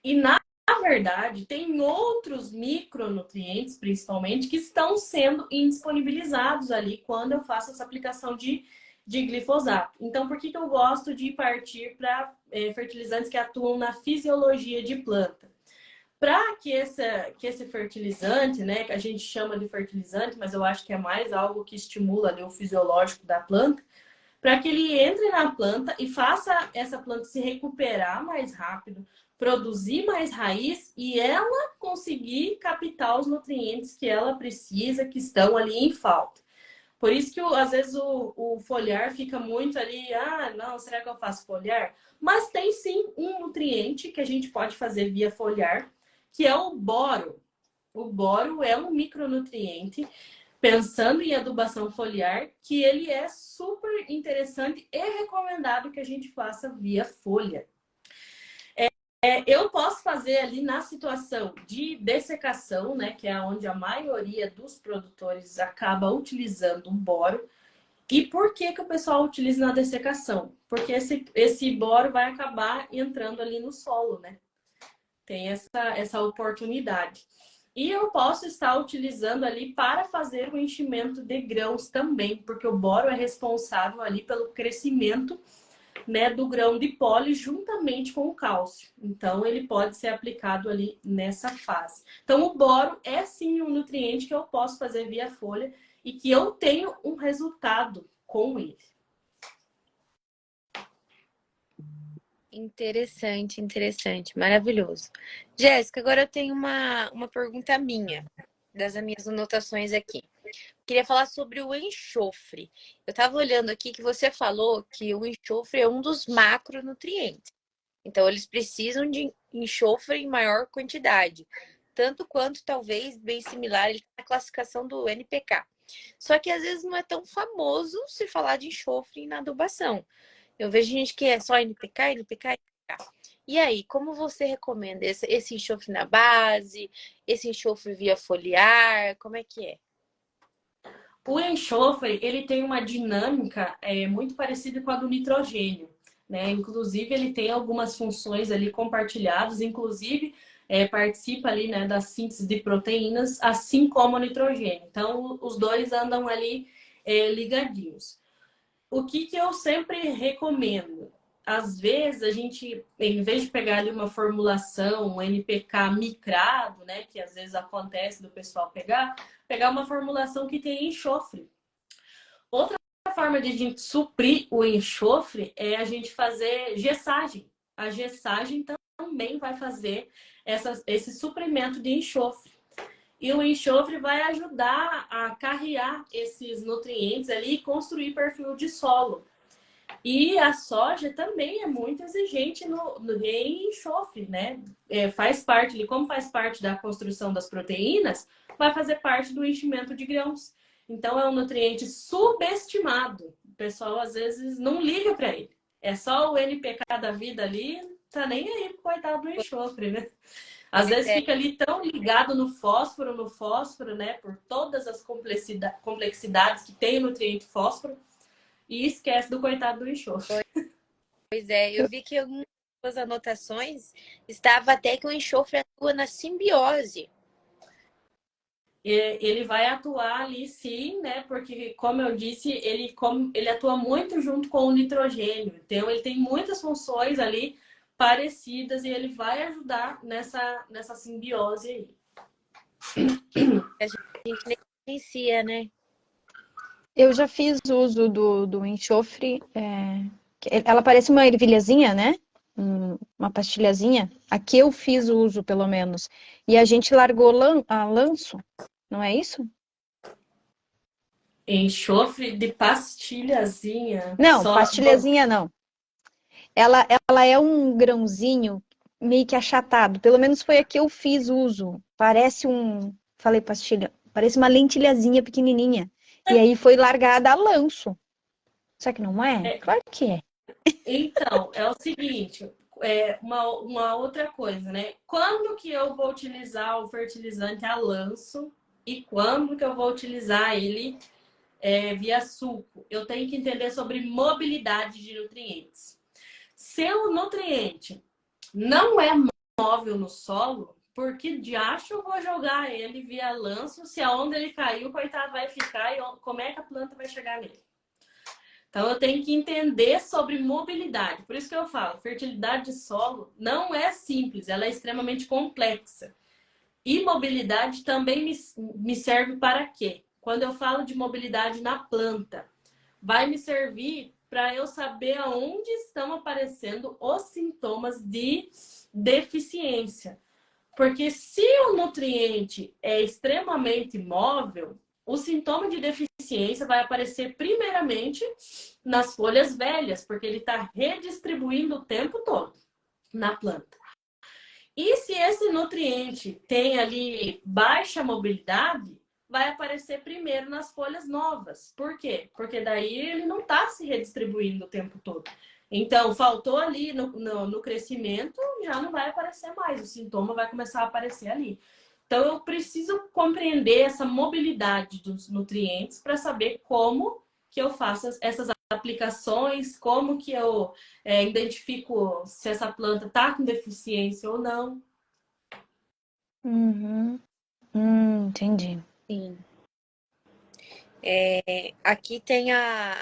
E na verdade, tem outros micronutrientes, principalmente, que estão sendo indisponibilizados ali quando eu faço essa aplicação de glifosato. Então, por que eu gosto de partir para fertilizantes que atuam na fisiologia de planta? Para que esse fertilizante, né, que a gente chama de fertilizante, mas eu acho que é mais algo que estimula ali, o fisiológico da planta, para que ele entre na planta e faça essa planta se recuperar mais rápido, produzir mais raiz e ela conseguir captar os nutrientes que ela precisa, que estão ali em falta. Por isso que às vezes o foliar fica muito ali, ah, não, será que eu faço foliar? Mas tem sim um nutriente que a gente pode fazer via foliar, que é o boro. O boro é um micronutriente, pensando em adubação foliar, que ele é super interessante e recomendado que a gente faça via folha. Eu posso fazer ali na situação de dessecação, né, que é onde a maioria dos produtores acaba utilizando o boro. E por que o pessoal utiliza na dessecação? Porque esse boro vai acabar entrando ali no solo, né? Tem essa oportunidade. E eu posso estar utilizando ali para fazer o enchimento de grãos também, porque o boro é responsável ali pelo crescimento, né, do grão de pólen juntamente com o cálcio. Então, ele pode ser aplicado ali nessa fase. Então, o boro é sim um nutriente que eu posso fazer via folha e que eu tenho um resultado com ele. Interessante, interessante, maravilhoso. Jéssica, agora eu tenho uma pergunta minha, das minhas anotações aqui. Queria falar sobre o enxofre. Eu estava olhando aqui que você falou que o enxofre é um dos macronutrientes. Então, eles precisam de enxofre em maior quantidade. Tanto quanto, talvez, bem similar à classificação do NPK. Só que, às vezes, não é tão famoso se falar de enxofre na adubação. Eu vejo gente que é só NPK, NPK, NPK. E aí, como você recomenda esse enxofre na base, esse enxofre via foliar, como é que é? O enxofre, ele tem uma dinâmica muito parecida com a do nitrogênio, né? Inclusive, ele tem algumas funções ali compartilhadas, inclusive participa ali, né, da síntese de proteínas, assim como o nitrogênio. Então, os dois andam ali ligadinhos. O que eu sempre recomendo? Às vezes, a gente, em vez de pegar ali uma formulação, um NPK micrado, né, que às vezes acontece do pessoal pegar uma formulação que tem enxofre. Outra forma de a gente suprir o enxofre é a gente fazer gessagem. A gessagem também vai fazer esse suprimento de enxofre. E o enxofre vai ajudar a carrear esses nutrientes ali e construir perfil de solo. E a soja também é muito exigente em enxofre, né? Faz parte, como faz parte da construção das proteínas, vai fazer parte do enchimento de grãos. Então é um nutriente subestimado. O pessoal às vezes não liga para ele. É só o NPK da vida ali, tá nem aí pro coitado do enxofre, né? Às vezes É, fica ali tão ligado no fósforo, né? Por todas as complexidades que tem o nutriente fósforo e esquece do coitado do enxofre. pois é, eu vi que em algumas das anotações estava até que o enxofre atua na simbiose. Ele vai atuar ali sim, né? Porque, como eu disse, ele atua muito junto com o nitrogênio. Então, ele tem muitas funções ali parecidas e ele vai ajudar nessa simbiose aí. A gente negligencia, né? Eu já fiz uso do enxofre. Ela parece uma ervilhazinha, né? Uma pastilhazinha. Aqui eu fiz uso, pelo menos. E a gente largou a lanço, não é isso? Enxofre de pastilhazinha. Não, Só. Bom, pastilhazinha não. Ela é um grãozinho meio que achatado. Pelo menos foi a que eu fiz uso. Parece falei pastilha. Parece uma lentilhazinha pequenininha. E aí foi largada a lanço. Só que não é? Claro que é. então, é o seguinte, uma outra coisa, né? Quando que eu vou utilizar o fertilizante a lanço e quando que eu vou utilizar ele via suco? Eu tenho que entender sobre mobilidade de nutrientes. Se o nutriente não é móvel no solo, por que diacho eu vou jogar ele via lanço se aonde ele caiu, coitado, vai ficar e como é que a planta vai chegar nele? Então, eu tenho que entender sobre mobilidade. Por isso que eu falo, fertilidade de solo não é simples, ela é extremamente complexa. E mobilidade também me serve para quê? Quando eu falo de mobilidade na planta, vai me servir para eu saber aonde estão aparecendo os sintomas de deficiência. Porque se o nutriente é extremamente móvel, o sintoma de deficiência vai aparecer primeiramente nas folhas velhas, porque ele está redistribuindo o tempo todo na planta. E se esse nutriente tem ali baixa mobilidade, vai aparecer primeiro nas folhas novas. Por quê? Porque daí ele não está se redistribuindo o tempo todo. Então, faltou ali no crescimento, já não vai aparecer mais. O sintoma vai começar a aparecer ali. Então, eu preciso compreender essa mobilidade dos nutrientes para saber como que eu faço essas aplicações, como que eu identifico se essa planta está com deficiência ou não. Uhum. Entendi. Sim. Aqui tem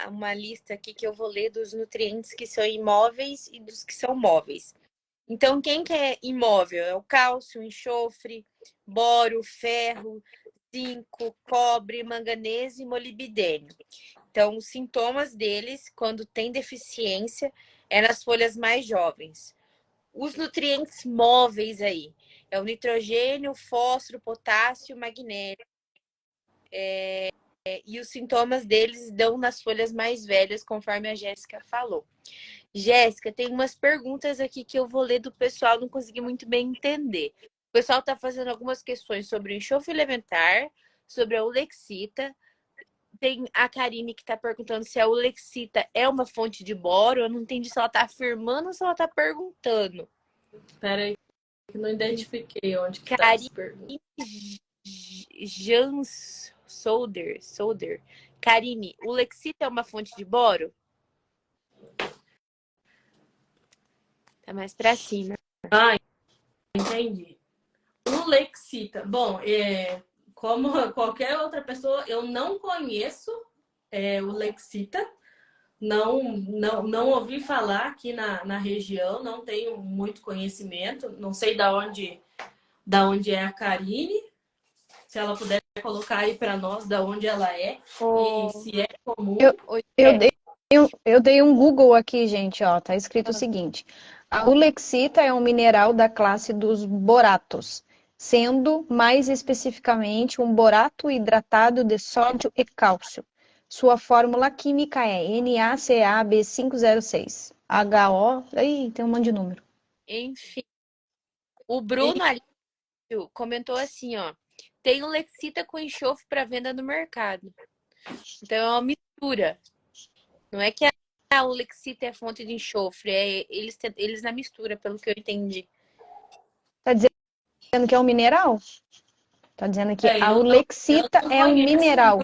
uma lista aqui que eu vou ler dos nutrientes que são imóveis e dos que são móveis. Então, quem que é imóvel? É o cálcio, o enxofre, boro, ferro, zinco, cobre, manganês e molibdênio. Então, os sintomas deles, quando tem deficiência, é nas folhas mais jovens. Os nutrientes móveis aí é o nitrogênio, fósforo, potássio, magnésio. E os sintomas deles dão nas folhas mais velhas, conforme a Jéssica falou. Jéssica, tem umas perguntas aqui que eu vou ler do pessoal, não consegui muito bem entender. O pessoal está fazendo algumas questões sobre o enxofre elementar, sobre a ulexita. Tem a Karine que está perguntando se a ulexita é uma fonte de boro. Eu não entendi se ela está afirmando ou se ela está perguntando. Espera aí, que não identifiquei onde que está essa pergunta. Jans Solder. Karine, ulexita é uma fonte de boro? Tá mais para cima. Ah, entendi. Ulexita. Bom, como qualquer outra pessoa, eu não conheço ulexita. Não ouvi falar aqui na região, não tenho muito conhecimento. Não sei da onde é a Karine. Se ela puder colocar aí para nós da onde ela é e se é comum. Eu dei um Google aqui, gente, ó, tá escrito o seguinte: a ulexita é um mineral da classe dos boratos. sendo mais especificamente um borato hidratado de sódio e cálcio. Sua fórmula química é NaCaB506. HO, aí tem um monte de número. Enfim, o Bruno ali comentou assim, ó. Tem o Lexita com enxofre para venda no mercado. Então é uma mistura. Não é que o Lexita é fonte de enxofre, é eles na mistura, pelo que eu entendi. Tá dizendo que é um mineral? Tá dizendo que a Eu Lexita não é um conheço, mineral.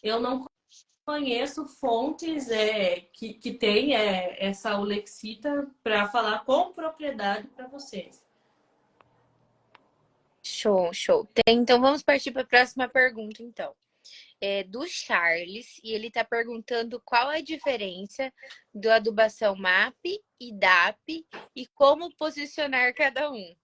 eu não conheço fontes que tem essa Ulexita para falar com propriedade para vocês. Show, show. Então vamos partir para a próxima pergunta, então. É do Charles, e ele está perguntando qual a diferença do adubação MAP e DAP e como posicionar cada um.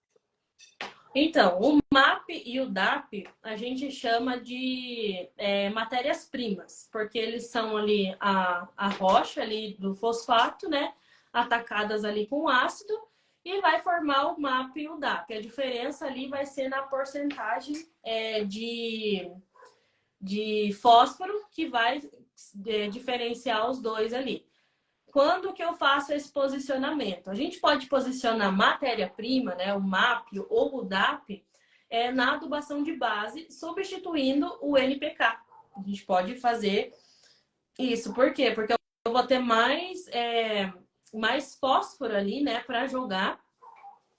Então, o MAP e o DAP a gente chama de matérias-primas, porque eles são ali a rocha ali do fosfato, né? Atacadas ali com ácido e vai formar o MAP e o DAP. A diferença ali vai ser na porcentagem de fósforo que vai diferenciar os dois ali. Quando que eu faço esse posicionamento? A gente pode posicionar matéria-prima, né, o MAP ou o DAP, na adubação de base, substituindo o NPK. A gente pode fazer isso. Por quê? Porque eu vou ter mais fósforo ali, né, para jogar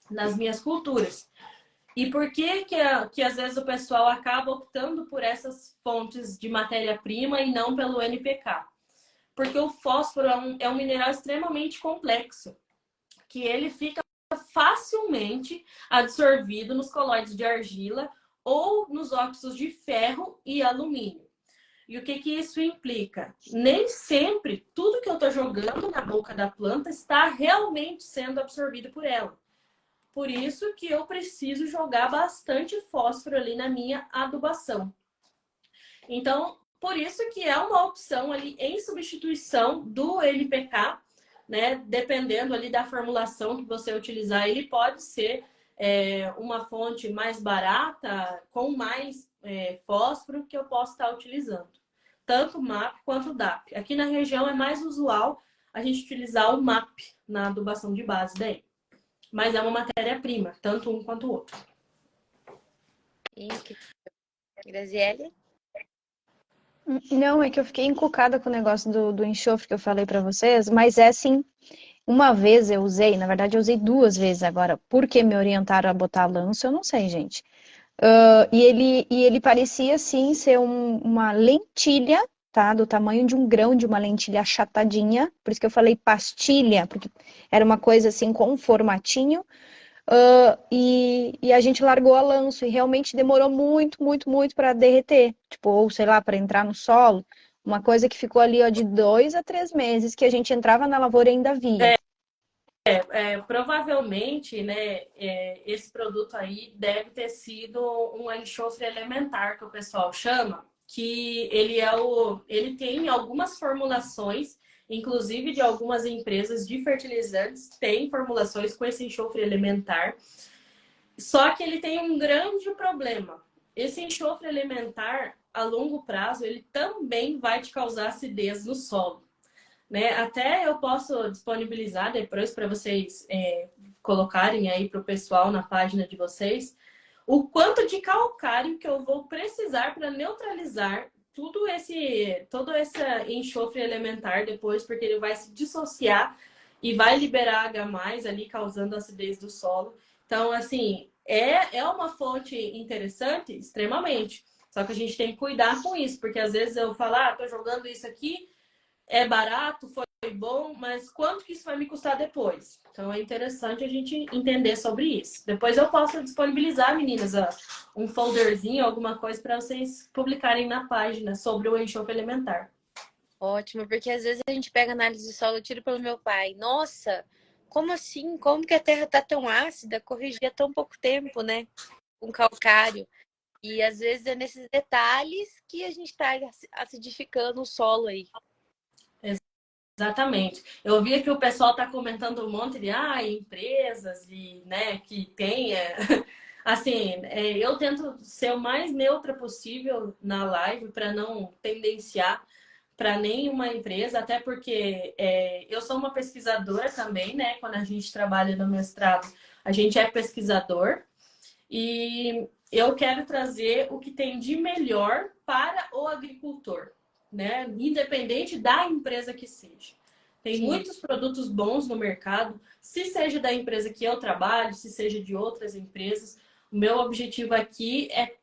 nas minhas culturas. E por que às vezes o pessoal acaba optando por essas fontes de matéria-prima e não pelo NPK? Porque o fósforo é um mineral extremamente complexo, que ele fica facilmente absorvido nos colóides de argila ou nos óxidos de ferro e alumínio. E o que isso implica? Nem sempre tudo que eu estou jogando na boca da planta está realmente sendo absorvido por ela. Por isso que eu preciso jogar bastante fósforo ali na minha adubação. Então, por isso que é uma opção ali em substituição do NPK, né? Dependendo ali da formulação que você utilizar, ele pode ser uma fonte mais barata, com mais fósforo que eu posso estar utilizando. Tanto o MAP quanto o DAP. Aqui na região é mais usual a gente utilizar o MAP na adubação de base daí. Mas é uma matéria-prima, tanto um quanto o outro. Graziele? Não, é que eu fiquei encucada com o negócio do enxofre que eu falei pra vocês, mas é assim, uma vez eu usei, na verdade eu usei duas vezes agora, porque me orientaram a botar lanço, eu não sei, gente. E ele parecia, assim, ser uma lentilha, tá? Do tamanho de um grão de uma lentilha achatadinha, por isso que eu falei pastilha, porque era uma coisa assim com um formatinho. E a gente largou a lanço e realmente demorou muito, muito, muito para derreter, tipo, ou sei lá, para entrar no solo. Uma coisa que ficou ali, ó, de 2 a 3 meses que a gente entrava na lavoura e ainda via. Provavelmente, né, esse produto aí deve ter sido um enxofre elementar, que o pessoal chama, que ele tem algumas formulações, inclusive de algumas empresas de fertilizantes, tem formulações com esse enxofre elementar, só que ele tem um grande problema. Esse enxofre elementar, a longo prazo, ele também vai te causar acidez no solo. Né? Até eu posso disponibilizar depois para vocês colocarem aí para o pessoal na página de vocês o quanto de calcário que eu vou precisar para neutralizar todo esse enxofre elementar depois, porque ele vai se dissociar e vai liberar H+, ali, causando acidez do solo. Então, assim, é uma fonte interessante, extremamente. Só que a gente tem que cuidar com isso, porque às vezes eu falo, tô jogando isso aqui, é barato, foi bom, mas quanto que isso vai me custar depois? Então é interessante a gente entender sobre isso. Depois eu posso disponibilizar, meninas, um folderzinho, alguma coisa para vocês publicarem na página sobre o enxofre elementar. Ótimo, porque às vezes a gente pega análise de solo, eu tiro pelo meu pai. Nossa, como assim? Como que a terra tá tão ácida? Corrigir há tão pouco tempo, né? Com calcário. E às vezes é nesses detalhes que a gente tá acidificando o solo aí. Exatamente. Eu vi que o pessoal está comentando um monte de empresas e, né, que tem Assim, eu tento ser o mais neutra possível na live para não tendenciar para nenhuma empresa, até porque eu sou uma pesquisadora também, né? Quando a gente trabalha no mestrado, a gente é pesquisador e eu quero trazer o que tem de melhor para o agricultor, né? Independente da empresa que seja. Tem Sim. muitos produtos bons no mercado, se seja da empresa que eu trabalho, se seja de outras empresas. O meu objetivo aqui é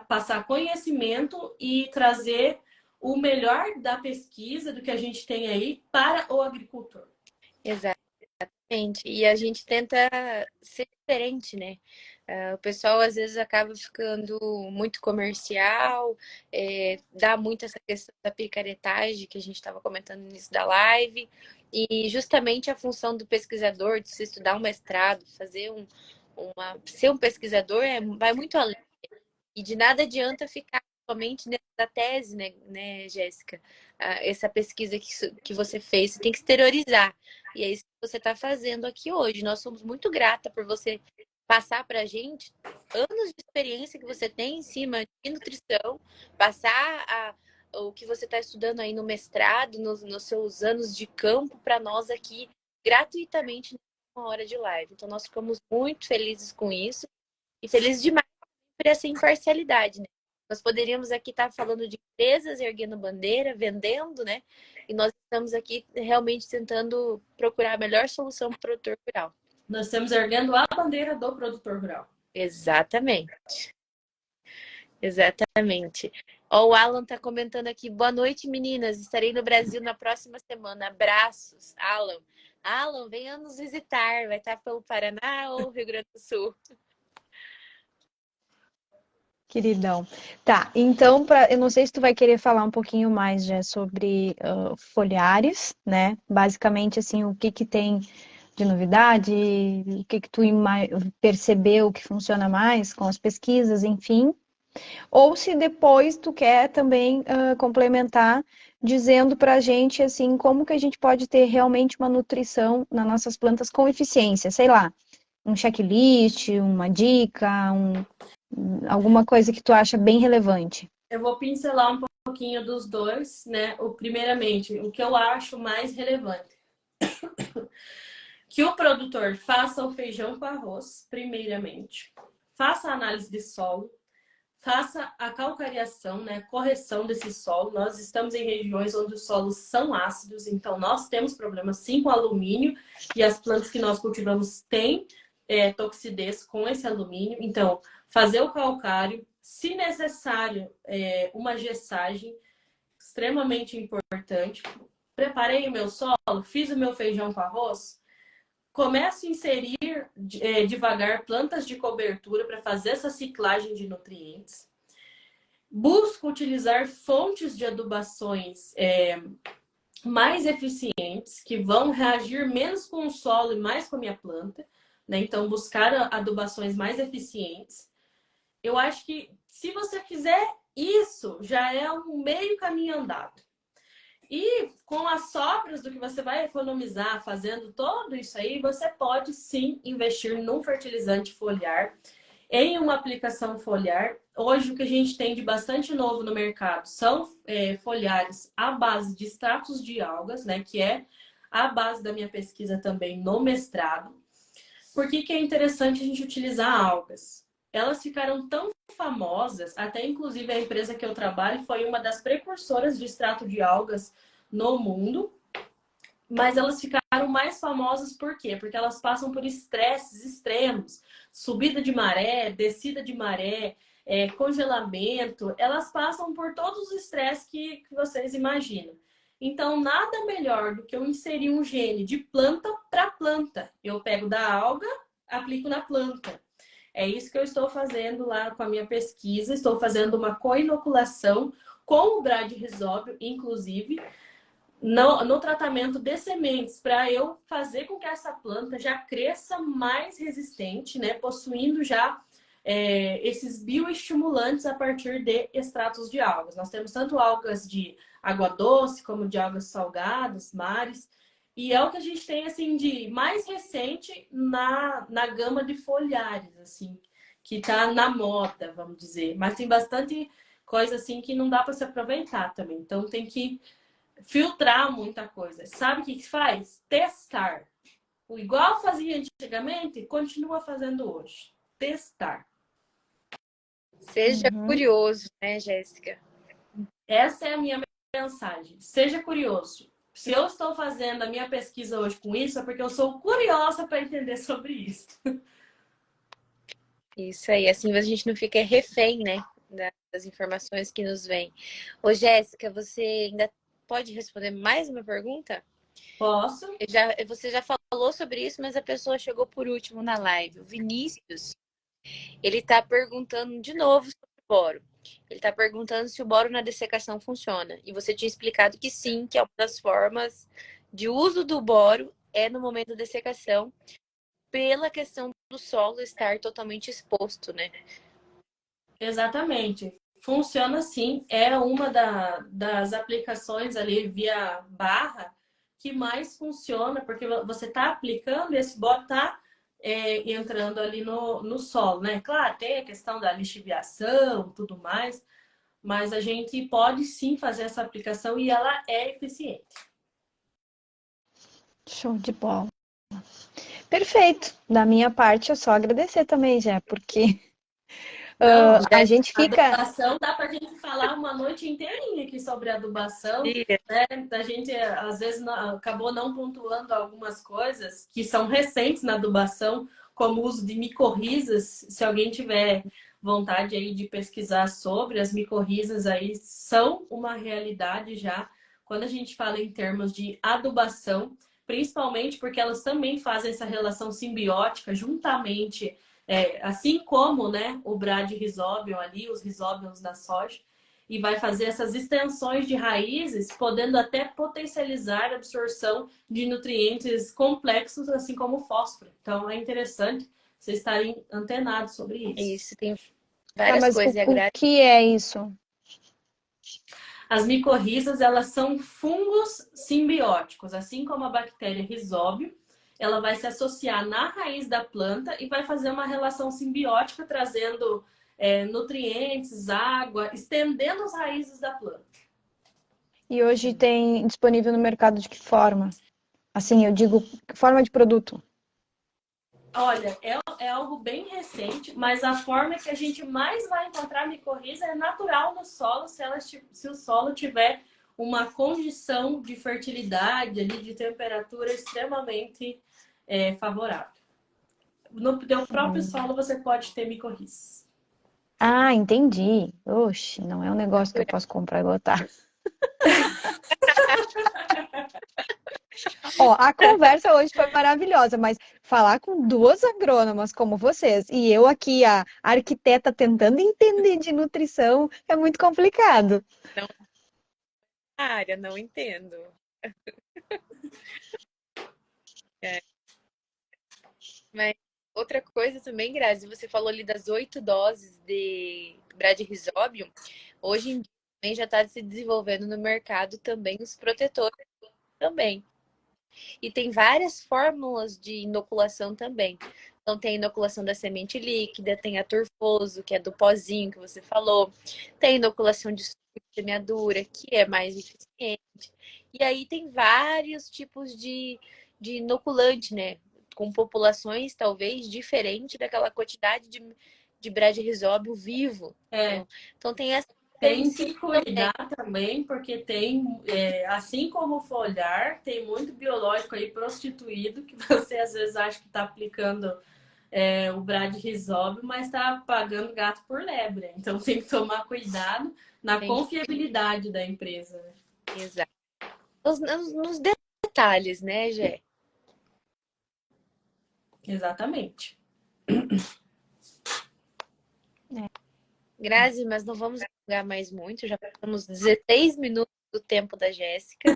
passar conhecimento e trazer o melhor da pesquisa, do que a gente tem aí, para o agricultor. Exatamente. E a gente tenta ser diferente, né? O pessoal às vezes acaba ficando muito comercial, dá muito essa questão da picaretagem que a gente estava comentando no início da live. E justamente a função do pesquisador, de se estudar um mestrado, ser um pesquisador, vai muito além. E de nada adianta ficar somente dentro da tese, né, Jéssica? Essa pesquisa que você fez, você tem que exteriorizar. E é isso que você está fazendo aqui hoje. Nós somos muito grata por você passar para a gente anos de experiência que você tem em cima de nutrição, o que você está estudando aí no mestrado, nos seus anos de campo, para nós aqui, gratuitamente, numa hora de live. Então, nós ficamos muito felizes com isso e felizes demais por essa imparcialidade, né? Nós poderíamos aqui estar falando de empresas erguendo bandeira, vendendo, né? E nós estamos aqui realmente tentando procurar a melhor solução para o produtor rural. Nós estamos erguendo a bandeira do produtor rural. Exatamente. Exatamente. Ó, o Alan está comentando aqui. Boa noite, meninas. Estarei no Brasil na próxima semana. Abraços, Alan. Alan, venha nos visitar. Vai estar pelo Paraná ou Rio Grande do Sul? Queridão. Tá, então, eu não sei se tu vai querer falar um pouquinho mais já sobre foliares, né? Basicamente, assim, o que que tem de novidade, o que que tu percebeu que funciona mais com as pesquisas, enfim. Ou se depois tu quer também complementar dizendo pra gente, assim, como que a gente pode ter realmente uma nutrição nas nossas plantas com eficiência, sei lá, um checklist, uma dica, alguma coisa que tu acha bem relevante. Eu vou pincelar um pouquinho dos dois, né? Primeiramente, o que eu acho mais relevante. Que o produtor faça o feijão com arroz, primeiramente. Faça a análise de solo. Faça a calcariação, né? Correção desse solo. Nós estamos em regiões onde os solos são ácidos, então nós temos problemas sim com alumínio e as plantas que nós cultivamos têm toxidez com esse alumínio. Então, fazer o calcário, se necessário, uma gessagem, extremamente importante. Preparei o meu solo, fiz o meu feijão com arroz. Começo a inserir devagar plantas de cobertura para fazer essa ciclagem de nutrientes. Busco utilizar fontes de adubações mais eficientes, que vão reagir menos com o solo e mais com a minha planta, né? Então, buscar adubações mais eficientes. Eu acho que se você fizer isso, já é um meio caminho andado. E com as sobras do que você vai economizar fazendo tudo isso aí, você pode sim investir num fertilizante foliar, em uma aplicação foliar. Hoje o que a gente tem de bastante novo no mercado são foliares à base de extratos de algas, né? Que é a base da minha pesquisa também no mestrado. Por que é interessante a gente utilizar algas? Elas ficaram tão famosas, até inclusive a empresa que eu trabalho foi uma das precursoras de extrato de algas no mundo, mas elas ficaram mais famosas por quê? Porque elas passam por estresses extremos, subida de maré, descida de maré, congelamento, elas passam por todos os estresses que vocês imaginam. Então, nada melhor do que eu inserir um gene de planta para planta. Eu pego da alga, aplico na planta. É isso que eu estou fazendo lá com a minha pesquisa. Estou fazendo uma co-inoculação com o bradyrhizóbio, inclusive, no tratamento de sementes, para eu fazer com que essa planta já cresça mais resistente, né? Possuindo já esses bioestimulantes a partir de extratos de algas. Nós temos tanto algas de água doce, como de algas salgadas, mares. E é o que a gente tem, assim, de mais recente na gama de foliares, assim. que tá na moda, vamos dizer. Mas tem bastante coisa assim que não dá para se aproveitar também. Então tem que filtrar muita coisa. Sabe o que que faz? Testar. O igual fazia antigamente, continua fazendo hoje. Testar. Seja Uhum. curioso, né, Jéssica? Essa é a minha mensagem. Seja curioso. Se eu estou fazendo a minha pesquisa hoje com isso, é porque eu sou curiosa para entender sobre isso. Isso aí, assim a gente não fica refém, né, das informações que nos vêm. Ô, Jéssica, você ainda pode responder mais uma pergunta? Posso? Você já falou sobre isso, mas a pessoa chegou por último na live. O Vinícius, ele está perguntando de novo sobre o boro. Ele está perguntando se o boro na dessecação funciona. E você tinha explicado que sim, que é uma das formas de uso do boro é no momento da dessecação, pela questão do solo estar totalmente exposto, né? Exatamente. Funciona sim. É uma das aplicações ali via barra que mais funciona, porque você está aplicando e esse boro está entrando ali no solo, né? Claro, tem a questão da lixiviação, tudo mais, mas a gente pode sim fazer essa aplicação e ela é eficiente. Show de bola. Perfeito. Da minha parte, é só agradecer também, já, porque Não, a gente fica. adubação dá para a gente falar uma noite inteirinha aqui sobre adubação, né? A gente às vezes acabou não pontuando algumas coisas que são recentes na adubação, como o uso de micorrizas. Se alguém tiver vontade aí de pesquisar sobre as micorrizas, aí são uma realidade já quando a gente fala em termos de adubação, principalmente porque elas também fazem essa relação simbiótica juntamente assim como, né, o Bradyrhizobium ali, os risóbiums da soja, e vai fazer essas extensões de raízes, podendo até potencializar a absorção de nutrientes complexos, assim como o fósforo. Então, é interessante vocês estarem antenados sobre isso. Isso, tem Tá, várias mas coisas. E a o que é isso? As micorrizas, elas são fungos simbióticos, assim como a bactéria Rhizóbio, ela vai se associar na raiz da planta e vai fazer uma relação simbiótica, trazendo nutrientes, água, estendendo as raízes da planta. E hoje tem disponível no mercado de que forma? Assim, eu digo, forma de produto. Olha, é algo bem recente, mas a forma que a gente mais vai encontrar micorriza é natural no solo, se o solo tiver uma condição de fertilidade, ali, de temperatura extremamente favorável. No teu próprio solo você pode ter micorrizas. Ah, entendi. Oxe, não é um negócio que eu posso comprar e botar. Ó, a conversa hoje foi maravilhosa, mas falar com duas agrônomas como vocês e eu aqui, a arquiteta, tentando entender de nutrição, é muito complicado. Não, área, não entendo. É. Mas outra coisa também, Grazi, você falou ali das 8 doses de Bradyrhizobium. Hoje em dia também já está se desenvolvendo no mercado também os protetores também. E tem várias fórmulas de inoculação também. Então tem a inoculação da semente líquida, tem a turfoso, que é do pozinho que você falou, tem a inoculação de semeadura, que é mais eficiente. E aí tem vários tipos de inoculante, né? Com populações talvez diferentes daquela quantidade de Bradyrhizobium vivo. Então tem essa Tem que diferença também. cuidar também, porque tem, assim como o foliar, tem muito biológico aí prostituído que você às vezes acha que está aplicando o Bradyrhizobium, mas está pagando gato por lebre. Então tem que tomar cuidado na confiabilidade da empresa. Exato. Nos detalhes, né, Gé? Exatamente. Grazi, mas não vamos alongar mais muito, já passamos 16 minutos do tempo da Jéssica,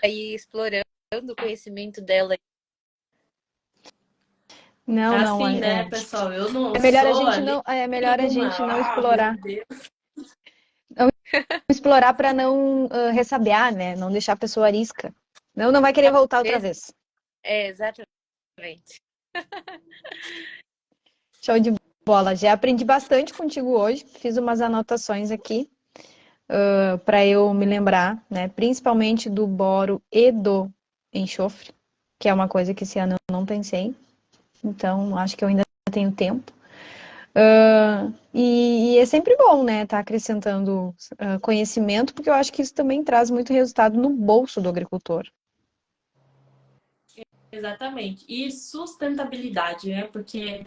aí explorando o conhecimento dela. Não, não, Assim, né, pessoal? Eu não é melhor a sou gente ali não, é melhor a gente não meu explorar, Deus. explorar para não ressabiar, né? Não deixar a pessoa arisca. Não vai querer voltar outra vez. É, exatamente. Show de bola. Já aprendi bastante contigo hoje. Fiz umas anotações aqui para eu me lembrar, né? Principalmente do boro e do enxofre, que é uma coisa que esse ano eu não pensei. Então, acho que eu ainda tenho tempo. E é sempre bom, né? Estar acrescentando conhecimento, porque eu acho que isso também traz muito resultado no bolso do agricultor. Exatamente. E sustentabilidade, né? Porque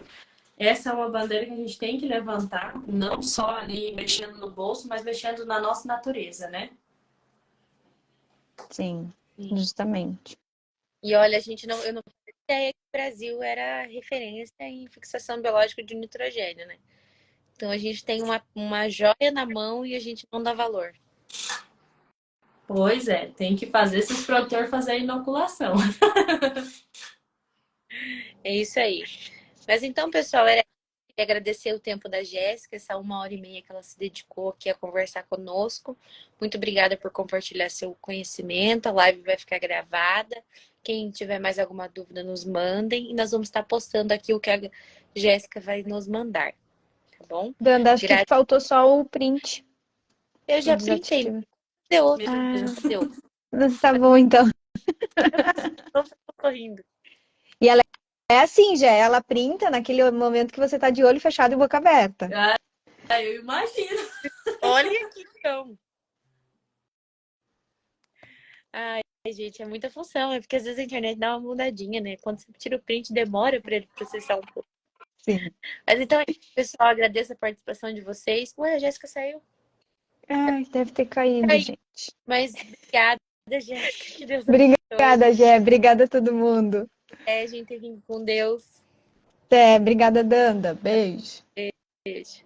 essa é uma bandeira que a gente tem que levantar, não só ali mexendo no bolso, mas mexendo na nossa natureza, né? Sim, Sim. justamente. E olha, eu não fazia ideia que o Brasil era referência em fixação biológica de nitrogênio, né? Então a gente tem uma joia na mão e a gente não dá valor. Pois é, tem que fazer esses produtores fazer a inoculação. É isso aí. Mas então, pessoal, era queria agradecer o tempo da Jéssica, essa 1h30 que ela se dedicou aqui a conversar conosco. Muito obrigada por compartilhar seu conhecimento. A live vai ficar gravada. Quem tiver mais alguma dúvida, nos mandem. E nós vamos estar postando aqui o que a Jéssica vai nos mandar. Tá bom? Danda, acho que faltou só o print. Eu O já printei. desativo. Deu outro. Deu. Tá bom, então. Não tô correndo. E ela é assim, já. Ela printa naquele momento que você tá de olho fechado e boca aberta. Eu imagino. Olha aqui, então. Ai, gente, é muita função. É porque às vezes a internet dá uma mudadinha, né? Quando você tira o print, demora para ele processar um pouco. Sim. Mas então, é isso, pessoal, agradeço a participação de vocês. Ué, a Jéssica saiu. Ai, deve ter caído, Caiu. gente. Mas obrigada, Jéssica. Que Deus abençoe. Obrigada, Gé. Obrigada a todo mundo. É, gente, fiquem com Deus. Até. Obrigada, Danda. Beijo. Beijo.